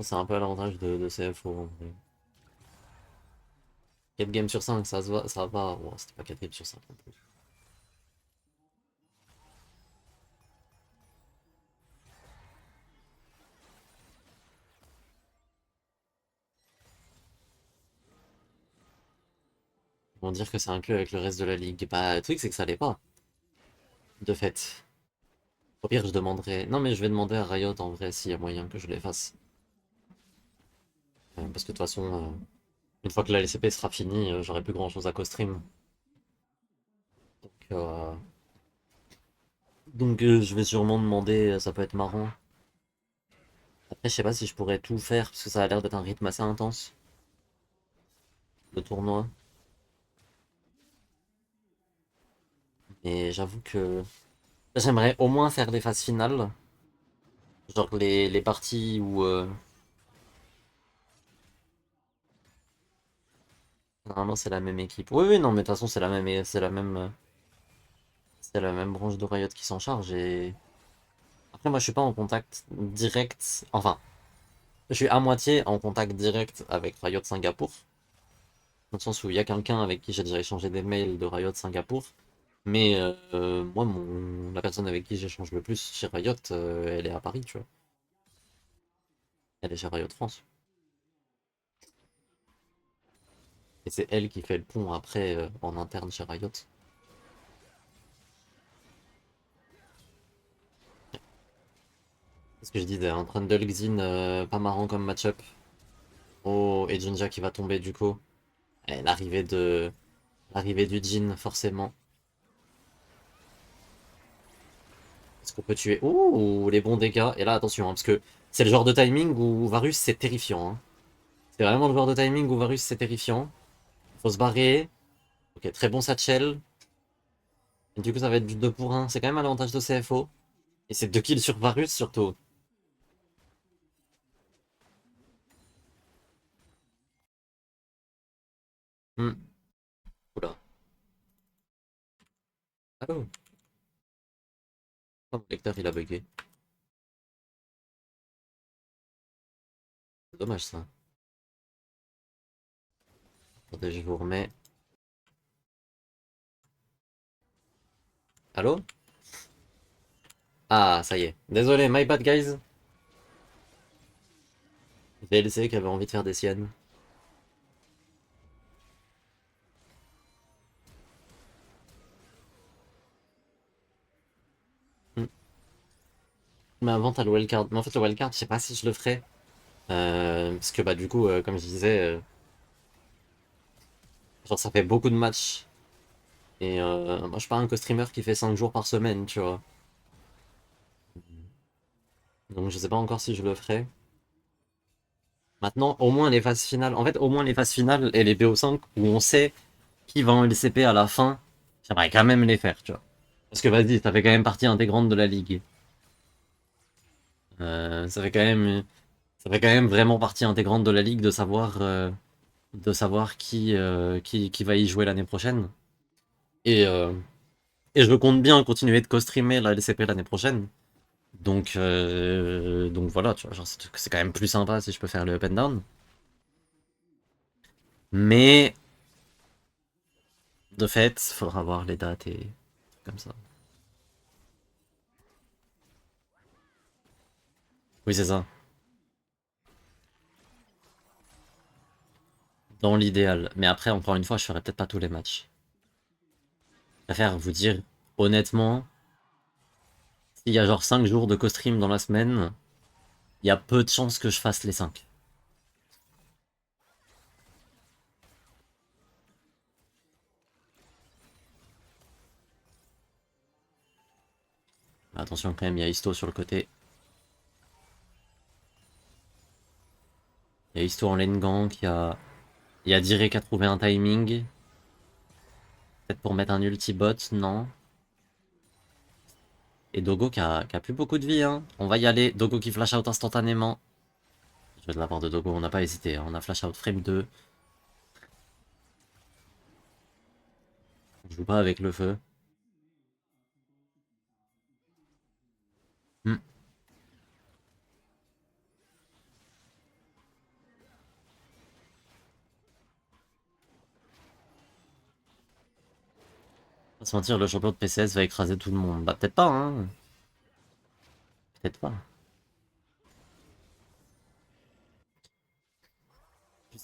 S1: C'est un peu à l'avantage de CFO en vrai. 4 games sur 5, ça se va, ça va. Bon, c'était pas 4 games sur 5 non plus. vont dire que c'est inclus avec le reste de la ligue. Bah, le truc, c'est que ça l'est pas, de fait. Au pire, je demanderai. Non, mais je vais demander à Riot en vrai s'il y a moyen que je les fasse. Parce que de toute façon, une fois que la LCP sera finie, j'aurai plus grand chose à co-stream. Donc, je vais sûrement demander, ça peut être marrant. Après, je sais pas si je pourrais tout faire, parce que ça a l'air d'être un rythme assez intense, le tournoi. Mais j'avoue que j'aimerais au moins faire les phases finales. Genre les parties où normalement c'est la même équipe. Oui, oui, non, mais de toute façon c'est la même branche de Riot qui s'en charge. Et après, moi, je suis pas en contact direct. Enfin, je suis à moitié en contact direct avec Riot Singapour, dans le sens où il y a quelqu'un avec qui j'ai déjà échangé des mails de Riot Singapour. Mais moi, la personne avec qui j'échange le plus chez Riot, elle est à Paris, tu vois. Elle est chez Riot France. Et c'est elle qui fait le pont après en interne chez Riot. C'est ce que je disais, un Trundle Xin pas marrant comme match-up. Oh, et Jinja qui va tomber du coup. Et l'arrivée du Jin, forcément. Est-ce qu'on peut tuer? Ouh, les bons dégâts. Et là, attention, hein, parce que c'est le genre de timing où Varus, c'est terrifiant. Hein. C'est vraiment le genre de timing où Varus, c'est terrifiant. Faut se barrer. Ok, très bon satchel. Et du coup, ça va être du 2 pour 1. C'est quand même à l'avantage de CFO. Et c'est 2 kills sur Varus, surtout. Hmm. Oula. Allô? Oh, mon lecteur, il a bugué. C'est dommage, ça. Attendez, je vous remets. Allô? Ah, ça y est. Désolé, my bad, guys. VLC qui avait envie de faire des siennes. Hmm. Mais avant, t'as le wildcard. Mais en fait, le wildcard, je sais pas si je le ferai. Parce que, bah, du coup, comme je disais, genre, ça fait beaucoup de matchs. Et moi, je suis pas un co-streamer qui fait 5 jours par semaine, tu vois. Donc, je sais pas encore si je le ferai. Maintenant, au moins les phases finales. En fait, au moins les phases finales et les BO5 où on sait qui va en LCP à la fin, j'aimerais quand même les faire, tu vois. Parce que vas-y, ça fait quand même partie intégrante de la ligue. Ça fait quand même, ça fait quand même vraiment partie intégrante de la ligue de savoir qui va y jouer l'année prochaine. Et, euh, et je compte bien continuer de co-streamer la LCP l'année prochaine. Donc voilà, tu vois, genre, c'est quand même plus sympa si je peux faire le up and down. Mais de fait, faudra voir les dates et comme ça. Oui, c'est ça. Dans l'idéal. Mais après, encore une fois, je ferai peut-être pas tous les matchs. Je préfère vous dire honnêtement, s'il y a genre 5 jours de co-stream dans la semaine, il y a peu de chances que je fasse les 5. Attention quand même, il y a Histo sur le côté. Il y a Histo en lane gank, il y a Dire qui a trouvé un timing. Peut-être pour mettre un ulti bot, non. Et Dogo qui a plus beaucoup de vie, hein. On va y aller. Dogo qui flash out instantanément. Je vais de la part de Dogo, on n'a pas hésité. Hein. On a flash out frame 2. On joue pas avec le feu. Hmm. Pas se mentir, le champion de PCS va écraser tout le monde. Bah peut-être pas, hein. Peut-être pas.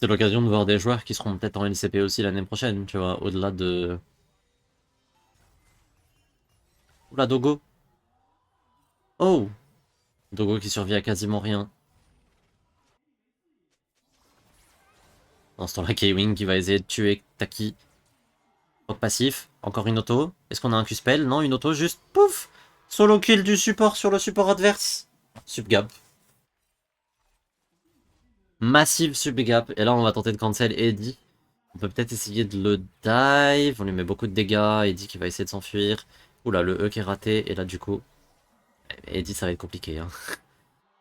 S1: C'est l'occasion de voir des joueurs qui seront peut-être en LCP aussi l'année prochaine, tu vois, au-delà de... Oula, Dogo. Oh! Dogo qui survit à quasiment rien. Dans ce temps-là, K-Wing qui va essayer de tuer Taki. Proc passif, encore une auto. Est-ce qu'on a un Q-spell? Non, une auto juste, pouf! Solo kill du support sur le support adverse. Subgap. Massive subgap. Et là, on va tenter de cancel Eddie. On peut peut-être essayer de le dive. On lui met beaucoup de dégâts. Eddie qui va essayer de s'enfuir. Oula, le E qui est raté. Et là, du coup, Eddie, ça va être compliqué. Hein.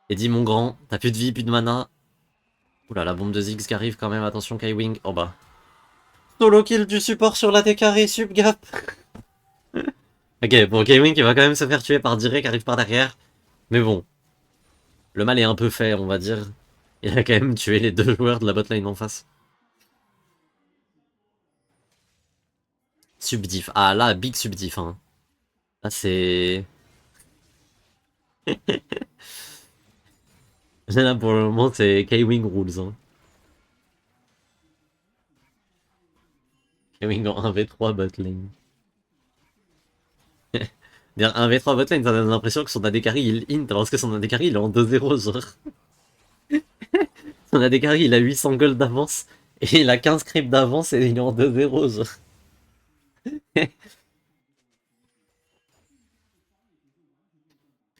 S1: Eddie, mon grand, t'as plus de vie, plus de mana. Oula, la bombe de Ziggs qui arrive quand même. Attention, Kai-Wing. Oh bah. Solo kill du support sur la carré subgap. Ok, bon, Kai-Wing qui va quand même se faire tuer par Dire qui arrive par derrière. Mais bon, le mal est un peu fait, on va dire. Il a quand même tué les deux joueurs de la botlane en face. Subdiff. Ah là, big subdiff. Hein. Là, c'est... Là, pour le moment, c'est K-Wing rules. Hein. K-Wing en 1v3 botlane. Dire 1v3 botlane, ça donne l'impression que son AD carry il int, alors que son AD carry il est en 2-0, genre. Son AD carry il a 800 gold d'avance, et il a 15 creeps d'avance, et il est en 2-0, genre.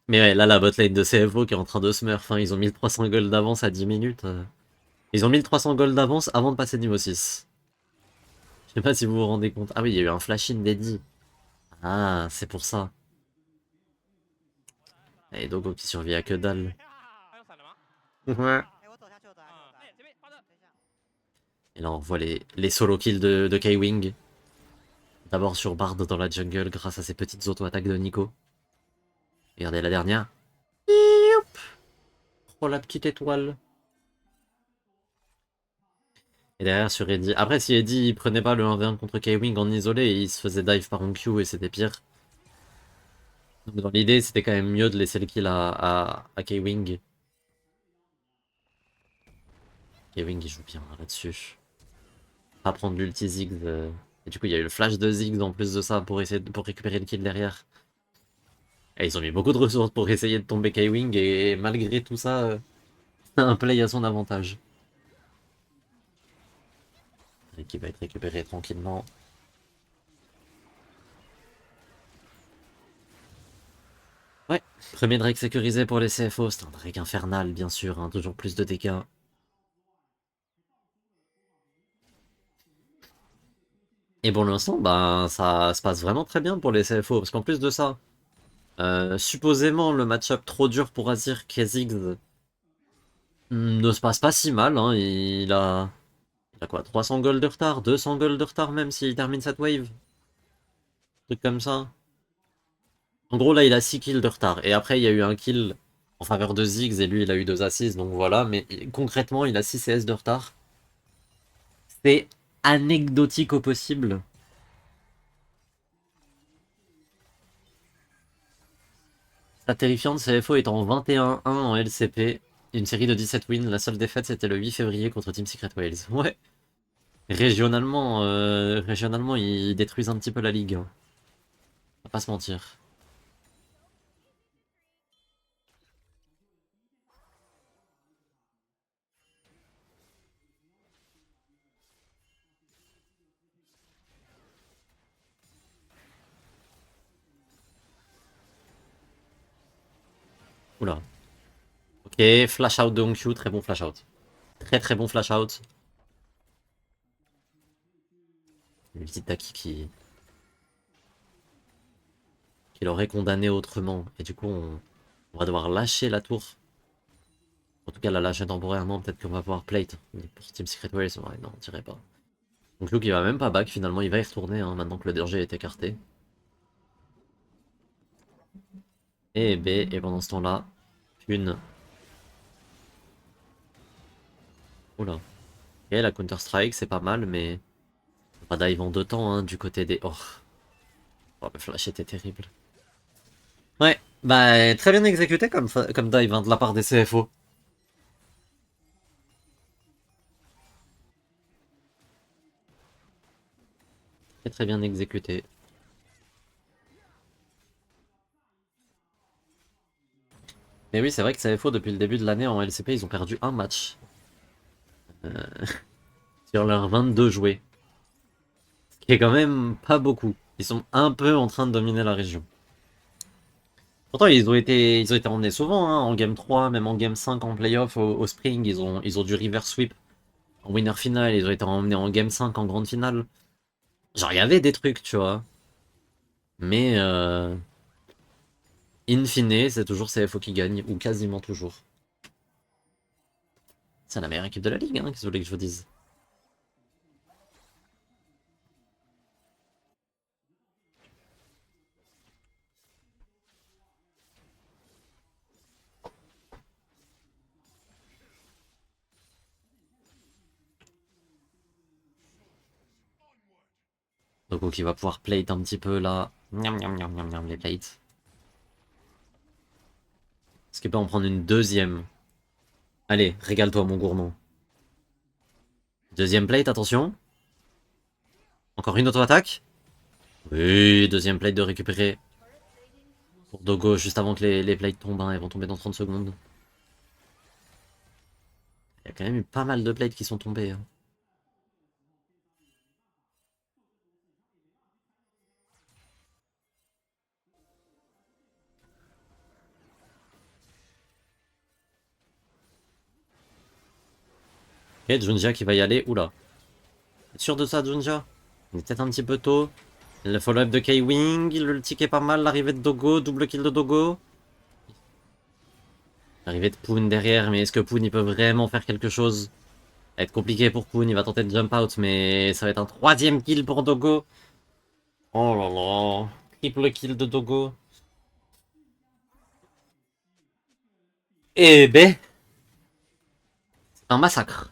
S1: Mais ouais, là, la botlane de CFO qui est en train de smurf, hein, ils ont 1300 gold d'avance à 10 minutes. Ils ont 1300 gold d'avance avant de passer niveau 6. Je sais pas si vous vous rendez compte. Ah oui, il y a eu un flash-in d'Eddie. Ah, c'est pour ça. Et Dogo qui survit à que dalle. Ouais. Et là, on voit les solo kills de K-Wing. D'abord sur Bard dans la jungle grâce à ses petites auto-attaques de Nico. Regardez la dernière. Youp. Oh, la petite étoile. Et derrière sur Eddie. Après, si Eddie il prenait pas le 1v1 contre K-Wing en isolé, il se faisait dive par OnQ et c'était pire. Donc dans l'idée, c'était quand même mieux de laisser le kill à K-Wing. K-Wing il joue bien là-dessus. Pas prendre l'ulti Ziggs. Et du coup, il y a eu le flash de Ziggs en plus de ça pour essayer pour récupérer le kill derrière. Et ils ont mis beaucoup de ressources pour essayer de tomber K-Wing et malgré tout ça, un play à son avantage. Et qui va être récupéré tranquillement. Ouais, premier Drake sécurisé pour les CFO, c'est un Drake infernal bien sûr, hein, toujours plus de dégâts. Et pour l'instant, bah, ça se passe vraiment très bien pour les CFO, parce qu'en plus de ça, supposément le match-up trop dur pour Azir Kha'Zix ne se passe pas si mal, hein, il a quoi, 300 gold de retard, 200 gold de retard même s'il termine cette wave. Truc comme ça. En gros là il a 6 kills de retard, et après il y a eu un kill en faveur de Ziggs et lui il a eu 2 assists, donc voilà, mais concrètement il a 6 CS de retard. C'est anecdotique au possible. La terrifiante CFO est en 21-1 en LCP. Une série de 17 wins. La seule défaite c'était le 8 février contre Team Secret Wales. Ouais. Régionalement ils détruisent un petit peu la ligue. Hein. On va pas se mentir. Oula. Ok, flash out de Hongqiu, très bon flash out. Très très bon flash out. Une petite Taki qui l'aurait condamné autrement. Et du coup on va devoir lâcher la tour. En tout cas la lâcher temporairement, peut-être qu'on va pouvoir plate. Mais pour Team Secret Wales, ouais, non, on dirait pas. Donc Luke il va même pas back finalement, il va y retourner hein, maintenant que le danger est écarté. Et B, et pendant ce temps-là, une. Oula. Ok, la Counter-Strike c'est pas mal, mais pas dive en deux temps hein, du côté des. Oh. Oh, le flash était terrible. Ouais, bah très bien exécuté comme dive hein, de la part des CFO. Très très bien exécuté. Mais oui, c'est vrai que CFO, depuis le début de l'année en LCP, ils ont perdu un match sur leurs 22 joués. Ce qui est quand même pas beaucoup. Ils sont un peu en train de dominer la région. Pourtant, ils ont été emmenés souvent, hein, en Game 3, même en Game 5, en playoff, au Spring. Ils ont du reverse sweep en winner final. Ils ont été emmenés en Game 5, en grande finale. Genre, il y avait des trucs, tu vois. Mais, in fine, c'est toujours CFO qui gagne, ou quasiment toujours. C'est la meilleure équipe de la ligue, hein, qu'est-ce que vous voulez que je vous dise? Donc, il va pouvoir plate un petit peu là. Miam, miam, miam, miam, miam, les plates. Est-ce qu'il peut en prendre une deuxième? Allez, régale-toi, mon gourmand. Deuxième plate, attention. Encore une auto-attaque. Oui, deuxième plate de récupérer pour Dogo juste avant que les plates tombent. Hein, elles vont tomber dans 30 secondes. Il y a quand même eu pas mal de plates qui sont tombées. Hein. Ok, Junja qui va y aller. Oula. T'es sûr de ça, Junja? Il est peut-être un petit peu tôt. Le follow-up de K-Wing. L'ulti qui est pas mal. L'arrivée de Dogo. Double kill de Dogo. L'arrivée de Poon derrière. Mais est-ce que Poon il peut vraiment faire quelque chose? Ça va être compliqué pour Poon. Il va tenter de jump out. Mais ça va être un troisième kill pour Dogo. Oh là là. Triple kill de Dogo. Eh ben, c'est un massacre.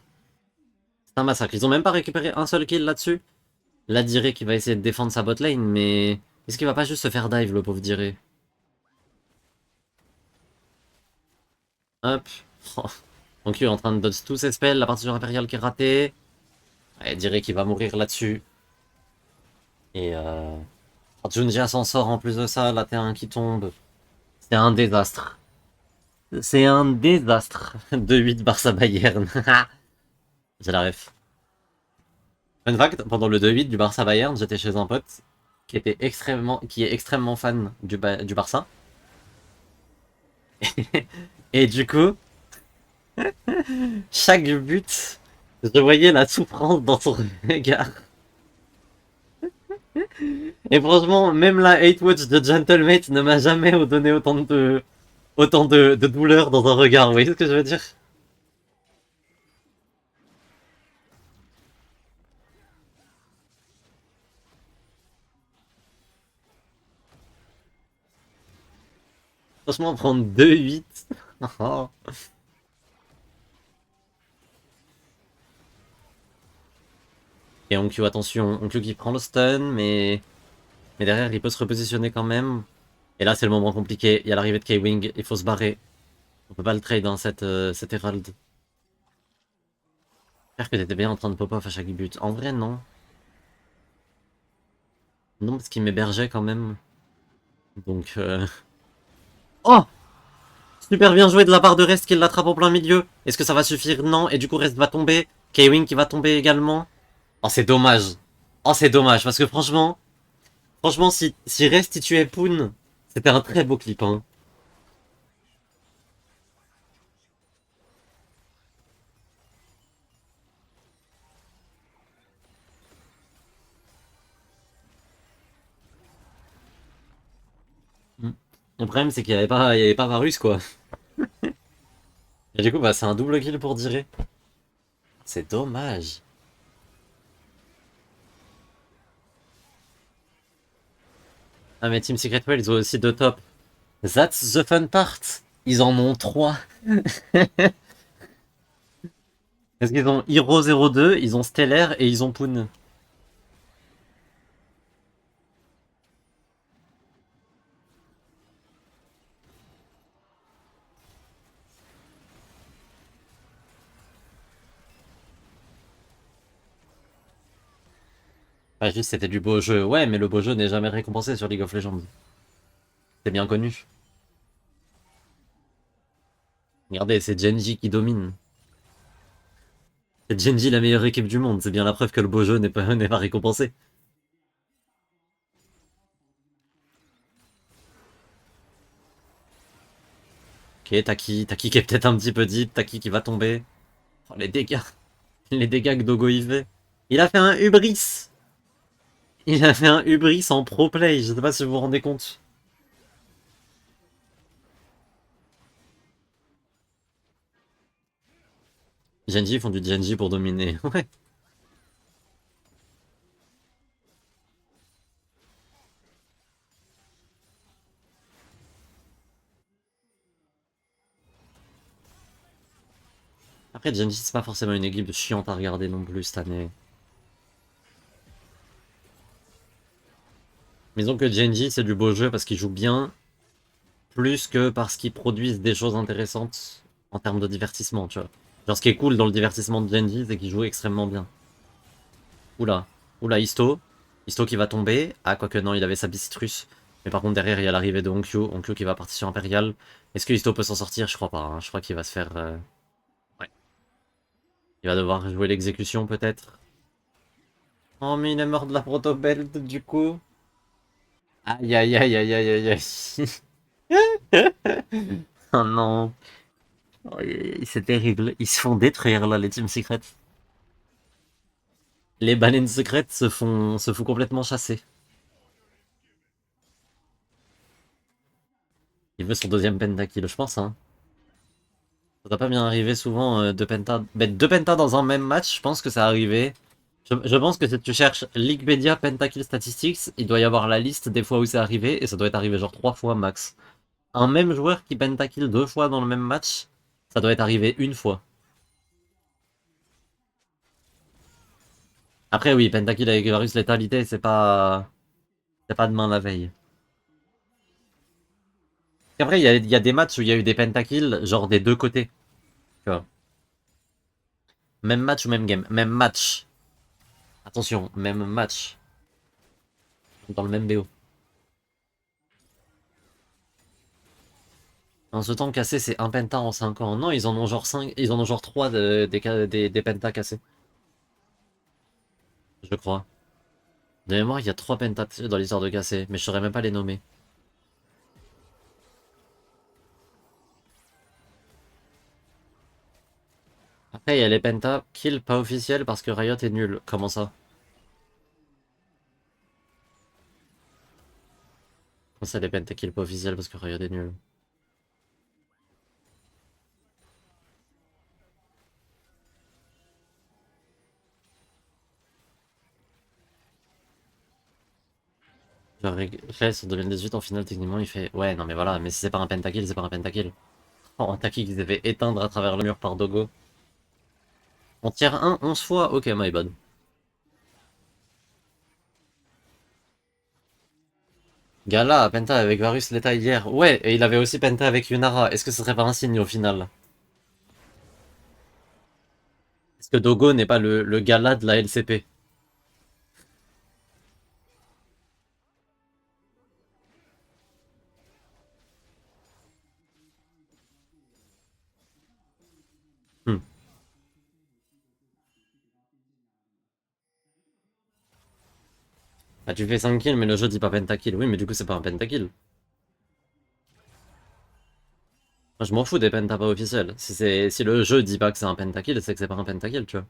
S1: C'est un massacre. Ils ont même pas récupéré un seul kill là-dessus. Là, Diré qui va essayer de défendre sa botlane, mais est-ce qu'il va pas juste se faire dive, le pauvre Diré? Hop. Oh. Donc, il est en train de dodge tous ses spells, la partie impériale qui est ratée. Ouais, Diré qui va mourir là-dessus. Et Junja s'en sort en plus de ça, la T1 qui tombe. C'est un désastre. C'est un désastre. 2-8 Barça Bayern. J'ai la ref. Fun fact, pendant le 2-8 du Barça Bayern, j'étais chez un pote qui est extrêmement fan du Barça. Et du coup, chaque but, je voyais la souffrance dans son regard. Et franchement, même la hate watch de Gentlemate ne m'a jamais donné autant de douleur dans un regard. Vous voyez ce que je veux dire? Franchement, prendre 2-8. Et Onkyo, attention, Onkyo qui prend le stun, mais derrière il peut se repositionner quand même. Et là c'est le moment compliqué, il y a l'arrivée de K-Wing, il faut se barrer. On peut pas le trade dans cette Herald. J'espère que t'étais bien en train de pop-off à chaque but. En vrai non. Non parce qu'il m'hébergeait quand même. Donc Oh! Super bien joué de la part de Rest qui l'attrape en plein milieu. Est-ce que ça va suffire? Non. Et du coup Rest va tomber. K-Wing qui va tomber également. Oh c'est dommage. Oh c'est dommage parce que franchement si Rest il tuait Poon, c'était un très beau clip hein. Mm. Le problème, c'est qu'il y avait pas Varus, quoi. Et du coup, bah, c'est un double kill pour Diré. C'est dommage. Ah, mais Team Secret Well, ils ont aussi deux tops. That's the fun part. Ils en ont trois. Parce qu'ils ont Hero 02, ils ont Stellaire et ils ont Poon. Pas juste c'était du beau jeu. Ouais, mais le beau jeu n'est jamais récompensé sur League of Legends. C'est bien connu. Regardez, c'est Genji qui domine. C'est Genji la meilleure équipe du monde. C'est bien la preuve que le beau jeu n'est pas, n'est pas récompensé. Ok, Taki qui est peut-être un petit peu deep. Taki qui va tomber. Oh, les dégâts. Les dégâts que Dogo y fait. Il a fait un hubris. Il a fait un hubris en pro play. Je sais pas si vous vous rendez compte. Genji font du Genji pour dominer. Ouais. Après, Genji, c'est pas forcément une équipe chiante à regarder non plus cette année. Mais disons que Genji, c'est du beau jeu parce qu'il joue bien, plus que parce qu'ils produisent des choses intéressantes en termes de divertissement, tu vois. Genre, ce qui est cool dans le divertissement de Genji, c'est qu'il joue extrêmement bien. Oula, oula, Isto. Isto qui va tomber. Ah, quoique non, il avait sa Bicitrus. Mais par contre, derrière, il y a l'arrivée de Onkyo. Onkyo qui va partir sur Impérial. Est-ce que Isto peut s'en sortir? Je crois pas, hein. Je crois qu'il va se faire... Ouais. Il va devoir jouer l'exécution, peut-être. Oh, mais il est mort de la proto-belt, du coup. Aïe, aïe, aïe, aïe, aïe, aïe, aïe. Oh non. Oh, c'est terrible. Ils se font détruire, là, les Team Secrets. Les baleines secrètes se font complètement chasser. Il veut son deuxième pentakill, je pense, hein. Ça doit pas bien arriver souvent, deux pentas. Ben, deux pentas dans un même match, je pense que ça arrivé. Je pense que si tu cherches Leaguepedia Pentakill Statistics, il doit y avoir la liste des fois où c'est arrivé, et ça doit être arrivé genre 3 fois max. Un même joueur qui pentakill 2 fois dans le même match, ça doit être arrivé une fois. Après oui, pentakill avec Varus létalité, c'est pas... C'est pas demain la veille. Après, il y a des matchs où il y a eu des pentakills, genre des deux côtés. Tu vois. Même match ou même game. Même match. Attention, même match. Dans le même BO. En ce temps cassé, c'est un penta en 5 ans. Non, ils en ont genre 5, ils en ont genre 3 des pentas cassés. Je crois. De mémoire, il y a 3 pentas dans l'histoire de cassé, mais je saurais même pas les nommer. Après, il y a les pentas kill pas officiels parce que Riot est nul. Comment ça? Comment ça, les pentas kill pas officiels parce que Riot est nul? Genre, Rest en 2018 en finale, techniquement, il fait ouais, non, mais voilà, mais si c'est pas un pentakill, c'est pas un pentakill. Oh, un taki qui s'est fait éteindre à travers le mur par Dogo. On tire un 11 fois? Ok, my bad. Gala, Penta avec Varus Leta hier. Ouais, et il avait aussi Penta avec Yunara. Est-ce que ce serait pas un signe au final? Est-ce que Dogo n'est pas le gala de la LCP? Hmm. Bah, tu fais 5 kills, mais le jeu dit pas pentakill. Oui, mais du coup, c'est pas un pentakill. Moi, je m'en fous des pentas pas officiels. Si le jeu dit pas que c'est un pentakill, c'est que c'est pas un pentakill, tu vois.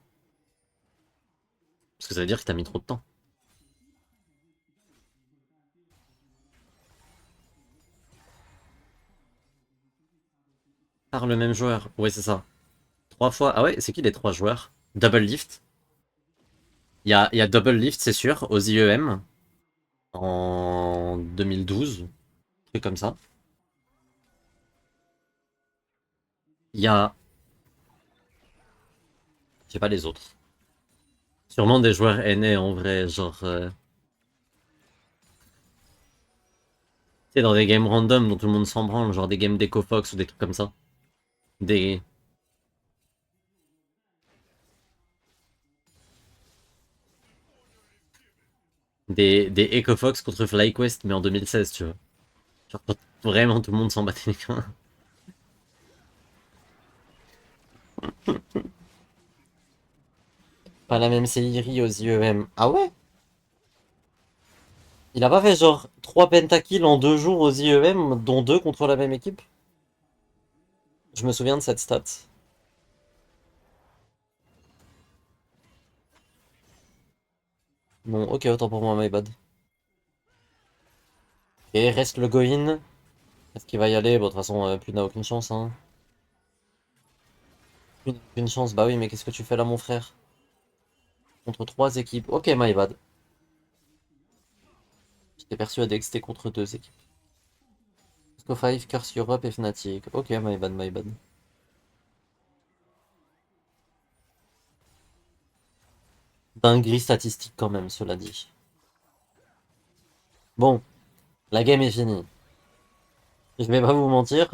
S1: Parce que ça veut dire que t'as mis trop de temps. Par le même joueur. Ouais, c'est ça. 3 fois. Ah ouais, c'est qui les 3 joueurs? Double Lift. Il y a Double Lift, c'est sûr, aux IEM. En 2012. Truc comme ça. Il y a... Je sais pas les autres. Sûrement des joueurs aînés en vrai, genre... tu sais, dans des games random dont tout le monde s'en branle, genre des games d'EcoFox ou des trucs comme ça. Des... Des Echo Fox contre FlyQuest, mais en 2016, tu vois. Genre, quand vraiment tout le monde s'en battait les reins. Pas la même série aux IEM. Ah ouais? Il a pas fait genre 3 pentakills en 2 jours aux IEM, dont 2 contre la même équipe? Je me souviens de cette stat. Bon, ok, autant pour moi, my bad. Et reste le Goin. Est-ce qu'il va y aller? Bon, de toute façon, plus n'a aucune chance, hein. Plus n'a aucune chance, bah oui, mais qu'est-ce que tu fais là, mon frère? Contre 3 équipes. Ok, my bad. J'étais persuadé que c'était contre 2 équipes. Disco 5, Curse Europe et Fnatic. Ok, my bad, my bad. Dinguerie statistique quand même, cela dit. Bon, la game est finie. Je vais pas vous mentir.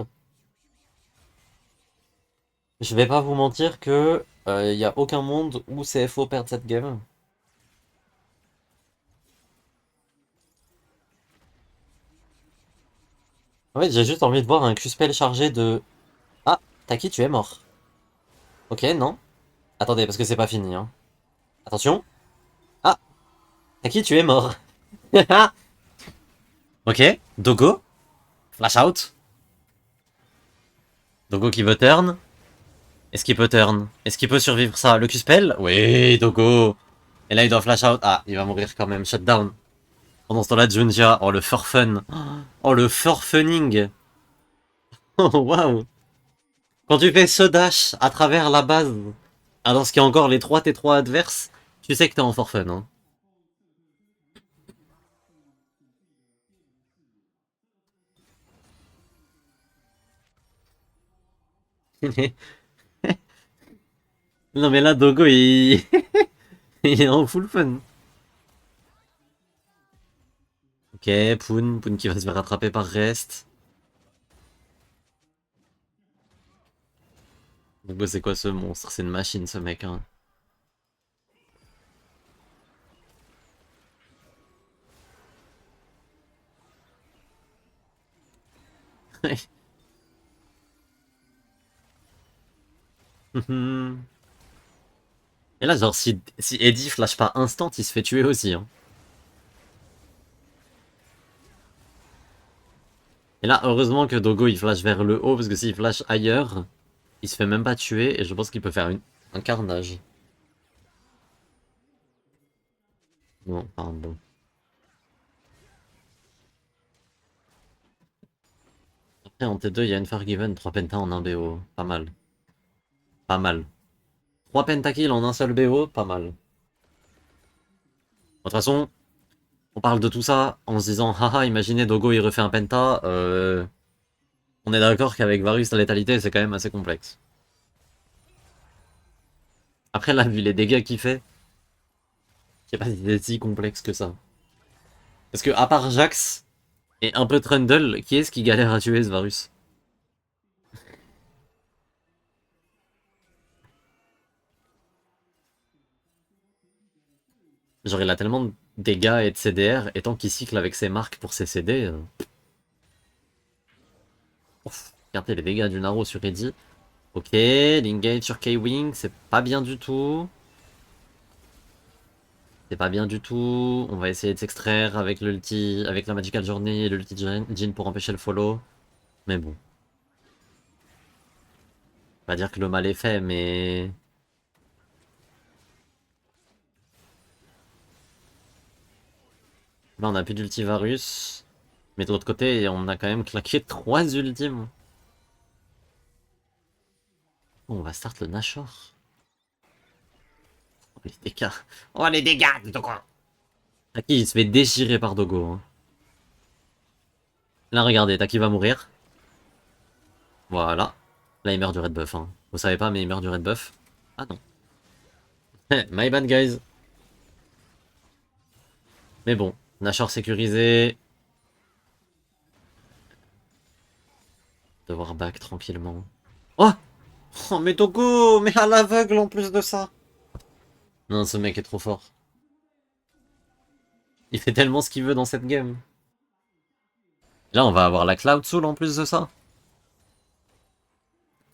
S1: Je vais pas vous mentir que y a aucun monde où CFO perd cette game. En fait, j'ai juste envie de voir un Q-spell chargé de... Ah, Taki, tu es mort. Ok, non. Attendez, parce que c'est pas fini, hein. Attention. Ah, Taki, tu es mort. Ok, Dogo. Flash out. Dogo qui veut turn. Est-ce qu'il peut turn? Est-ce qu'il peut survivre ça? Le Q-spell? Oui, Dogo. Et là, il doit flash out. Ah, il va mourir quand même. Shutdown. Pendant ce temps-là, Junja. Oh, le fun. Oh, le forfunning. Oh, waouh. Quand tu fais ce dash à travers la base, alors qu'il y a encore les 3 T3 adverses, tu sais que t'es en forfun, hein. Non mais là, Dogo, il est en full fun. Ok, Poon qui va se faire rattraper par Rest. Dogo, c'est quoi ce monstre? C'est une machine, ce mec, hein. Et là, genre, si Eddie flash pas instant, il se fait tuer aussi, hein. Et là, heureusement que Dogo, il flash vers le haut, parce que s'il flash ailleurs, il se fait même pas tuer, et je pense qu'il peut faire un carnage. Non, pardon. Après, en T2, il y a une Forgiven, 3 pentas en un BO. Pas mal. Pas mal. 3 pentakills en un seul BO, pas mal. Bon, de toute façon, on parle de tout ça en se disant, haha, imaginez Dogo il refait un penta. On est d'accord qu'avec Varus, la létalité, c'est quand même assez complexe. Après, là, vu les dégâts qu'il fait, je sais pas si c'est si complexe que ça. Parce que, à part Jax et un peu Trundle, qui est-ce qui galère à tuer ce Varus? Genre, il a tellement de dégâts et de CDR, et tant qu'il cycle avec ses marques pour ses CD. Ouf, regardez les dégâts du Naro sur Eddie. Ok, l'engage sur K-Wing, c'est pas bien du tout. C'est pas bien du tout. On va essayer de s'extraire avec l'ulti, avec la Magical Journey et l'ulti Jin pour empêcher le follow. Mais bon. Pas dire que le mal est fait, mais... Là, on a plus d'ulti Varus. Mais de l'autre côté, on a quand même claqué 3 ultimes. Bon, on va start le Nashor. Oh, les dégâts. Oh, les dégâts, plutôt quoi. Taki, il se fait déchirer par Dogo, hein. Là, regardez, Taki va mourir. Voilà. Là, il meurt du red buff, hein. Vous savez pas, mais il meurt du red buff. Ah non. My bad, guys. Mais bon, Nashor sécurisé. Devoir back tranquillement. Oh! Oh, mais Dogo! Mais à l'aveugle en plus de ça! Non, ce mec est trop fort. Il fait tellement ce qu'il veut dans cette game. Là, on va avoir la Cloud Soul en plus de ça.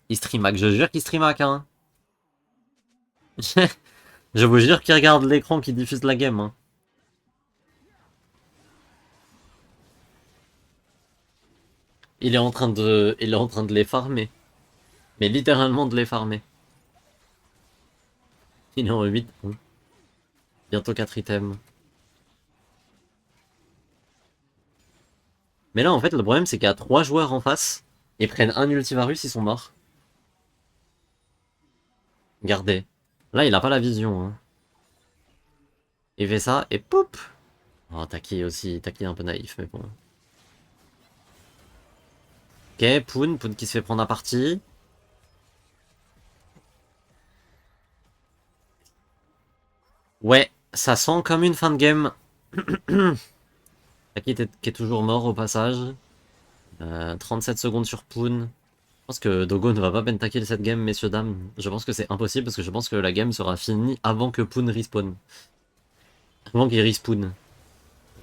S1: Il stream hack, je jure qu'il stream hack, hein. Je vous jure qu'il regarde l'écran qui diffuse la game, hein. Il est en train de les farmer. Mais littéralement de les farmer. Il est en 8. Bientôt 4 items. Mais là, en fait, le problème, c'est qu'il y a 3 joueurs en face. Ils prennent un ultivarus, ils sont morts. Regardez. Là, il a pas la vision, hein. Il fait ça, et poup! Oh, Taki aussi, Taki est un peu naïf, mais bon. Ok, Poon qui se fait prendre à partie. Ouais, ça sent comme une fin de game. Taki qui est toujours mort au passage. 37 secondes sur Poon. Je pense que Dogo ne va pas pentakill cette game, messieurs, dames. Je pense que c'est impossible parce que je pense que la game sera finie avant que Poon respawn. Avant qu'il respawn.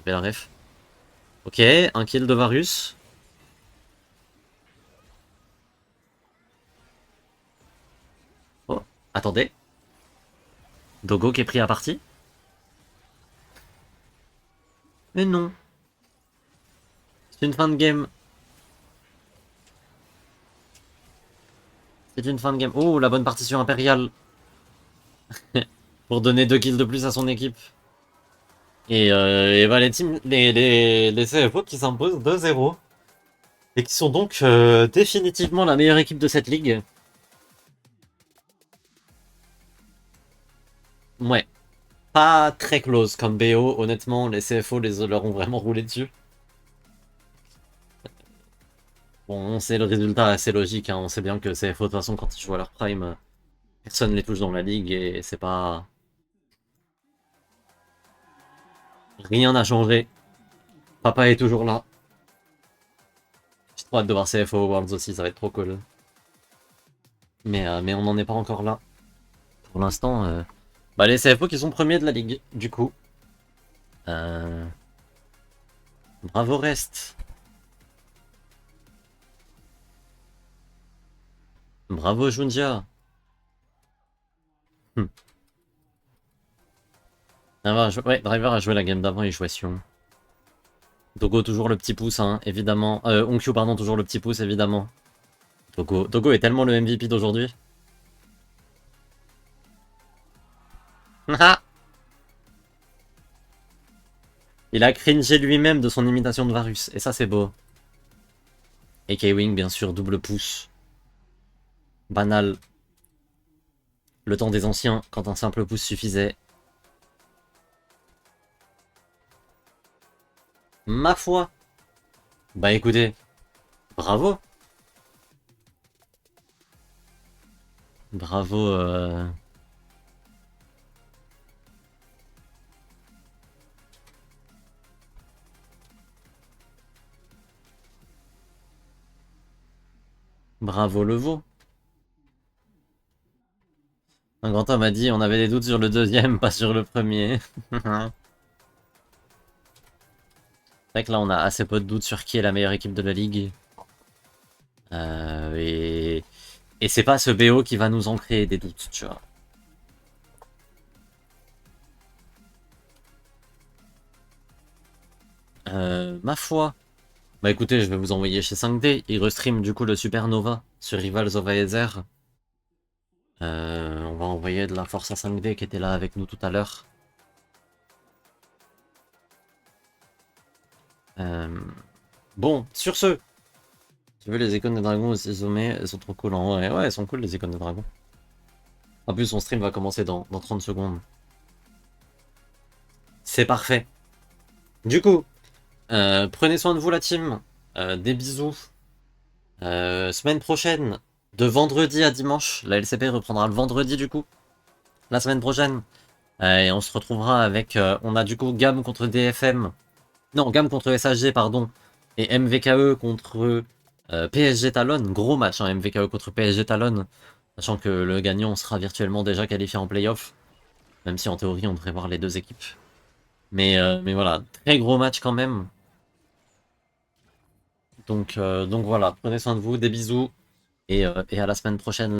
S1: Fais la ref. Ok, un kill de Varus. Oh, attendez. Dogo qui est pris à partie. Mais non. C'est une fin de game. C'est une fin de game. Oh, la bonne partition impériale. Pour donner 2 kills de plus à son équipe. Et bah les CFO qui s'imposent 2-0. Et qui sont donc définitivement la meilleure équipe de cette ligue. Ouais. Pas très close comme BO, honnêtement, les CFO leur ont vraiment roulé dessus. Bon, c'est le résultat assez logique, hein. On sait bien que CFO, de toute façon, quand ils jouent à leur prime, personne les touche dans la ligue et c'est pas... Rien n'a changé. Papa est toujours là. J'ai trop hâte de voir CFO Worlds aussi, ça va être trop cool. Mais on n'en est pas encore là. Pour l'instant, bah les CFO qui sont premiers de la ligue, du coup. Bravo Rest. Bravo Junja. Ouais, Driver a joué la game d'avant, il jouait Sion. Dogo toujours le petit pouce, hein, évidemment. Onkyu, pardon, toujours le petit pouce, évidemment. Dogo est tellement le MVP d'aujourd'hui. Il a cringé lui-même de son imitation de Varus, et ça c'est beau. Et K-Wing, bien sûr, double pouce. Banal. Le temps des anciens, quand un simple pouce suffisait. Ma foi. Bah écoutez, bravo. Bravo. Bravo le veau. Un grand homme a dit on avait des doutes sur le deuxième, pas sur le premier. C'est vrai que là on a assez peu de doutes sur qui est la meilleure équipe de la ligue. Et c'est pas ce BO qui va nous en créer des doutes, tu vois. Ma foi. Bah écoutez, je vais vous envoyer chez 5D. Il restream du coup le Supernova sur Rivals of Aether. On va envoyer de la force à 5D qui était là avec nous tout à l'heure. Bon, sur ce. Tu veux les icônes des dragons aussi zoomées? Elles sont trop cool en vrai. Ouais, elles sont cool les icônes des dragons. En plus, son stream va commencer dans 30 secondes. C'est parfait. Du coup, prenez soin de vous la team. Des bisous. Semaine prochaine, de vendredi à dimanche. La LCP reprendra le vendredi du coup. La semaine prochaine. Et on se retrouvera avec... on a du coup Gam contre DFM. Non, Gam contre SHG, pardon. Et MVKE contre PSG Talon. Gros match, hein, MVKE contre PSG Talon. Sachant que le gagnant sera virtuellement déjà qualifié en playoff. Même si en théorie on devrait voir les deux équipes. Mais voilà, très gros match quand même. Donc voilà, prenez soin de vous, des bisous et à la semaine prochaine.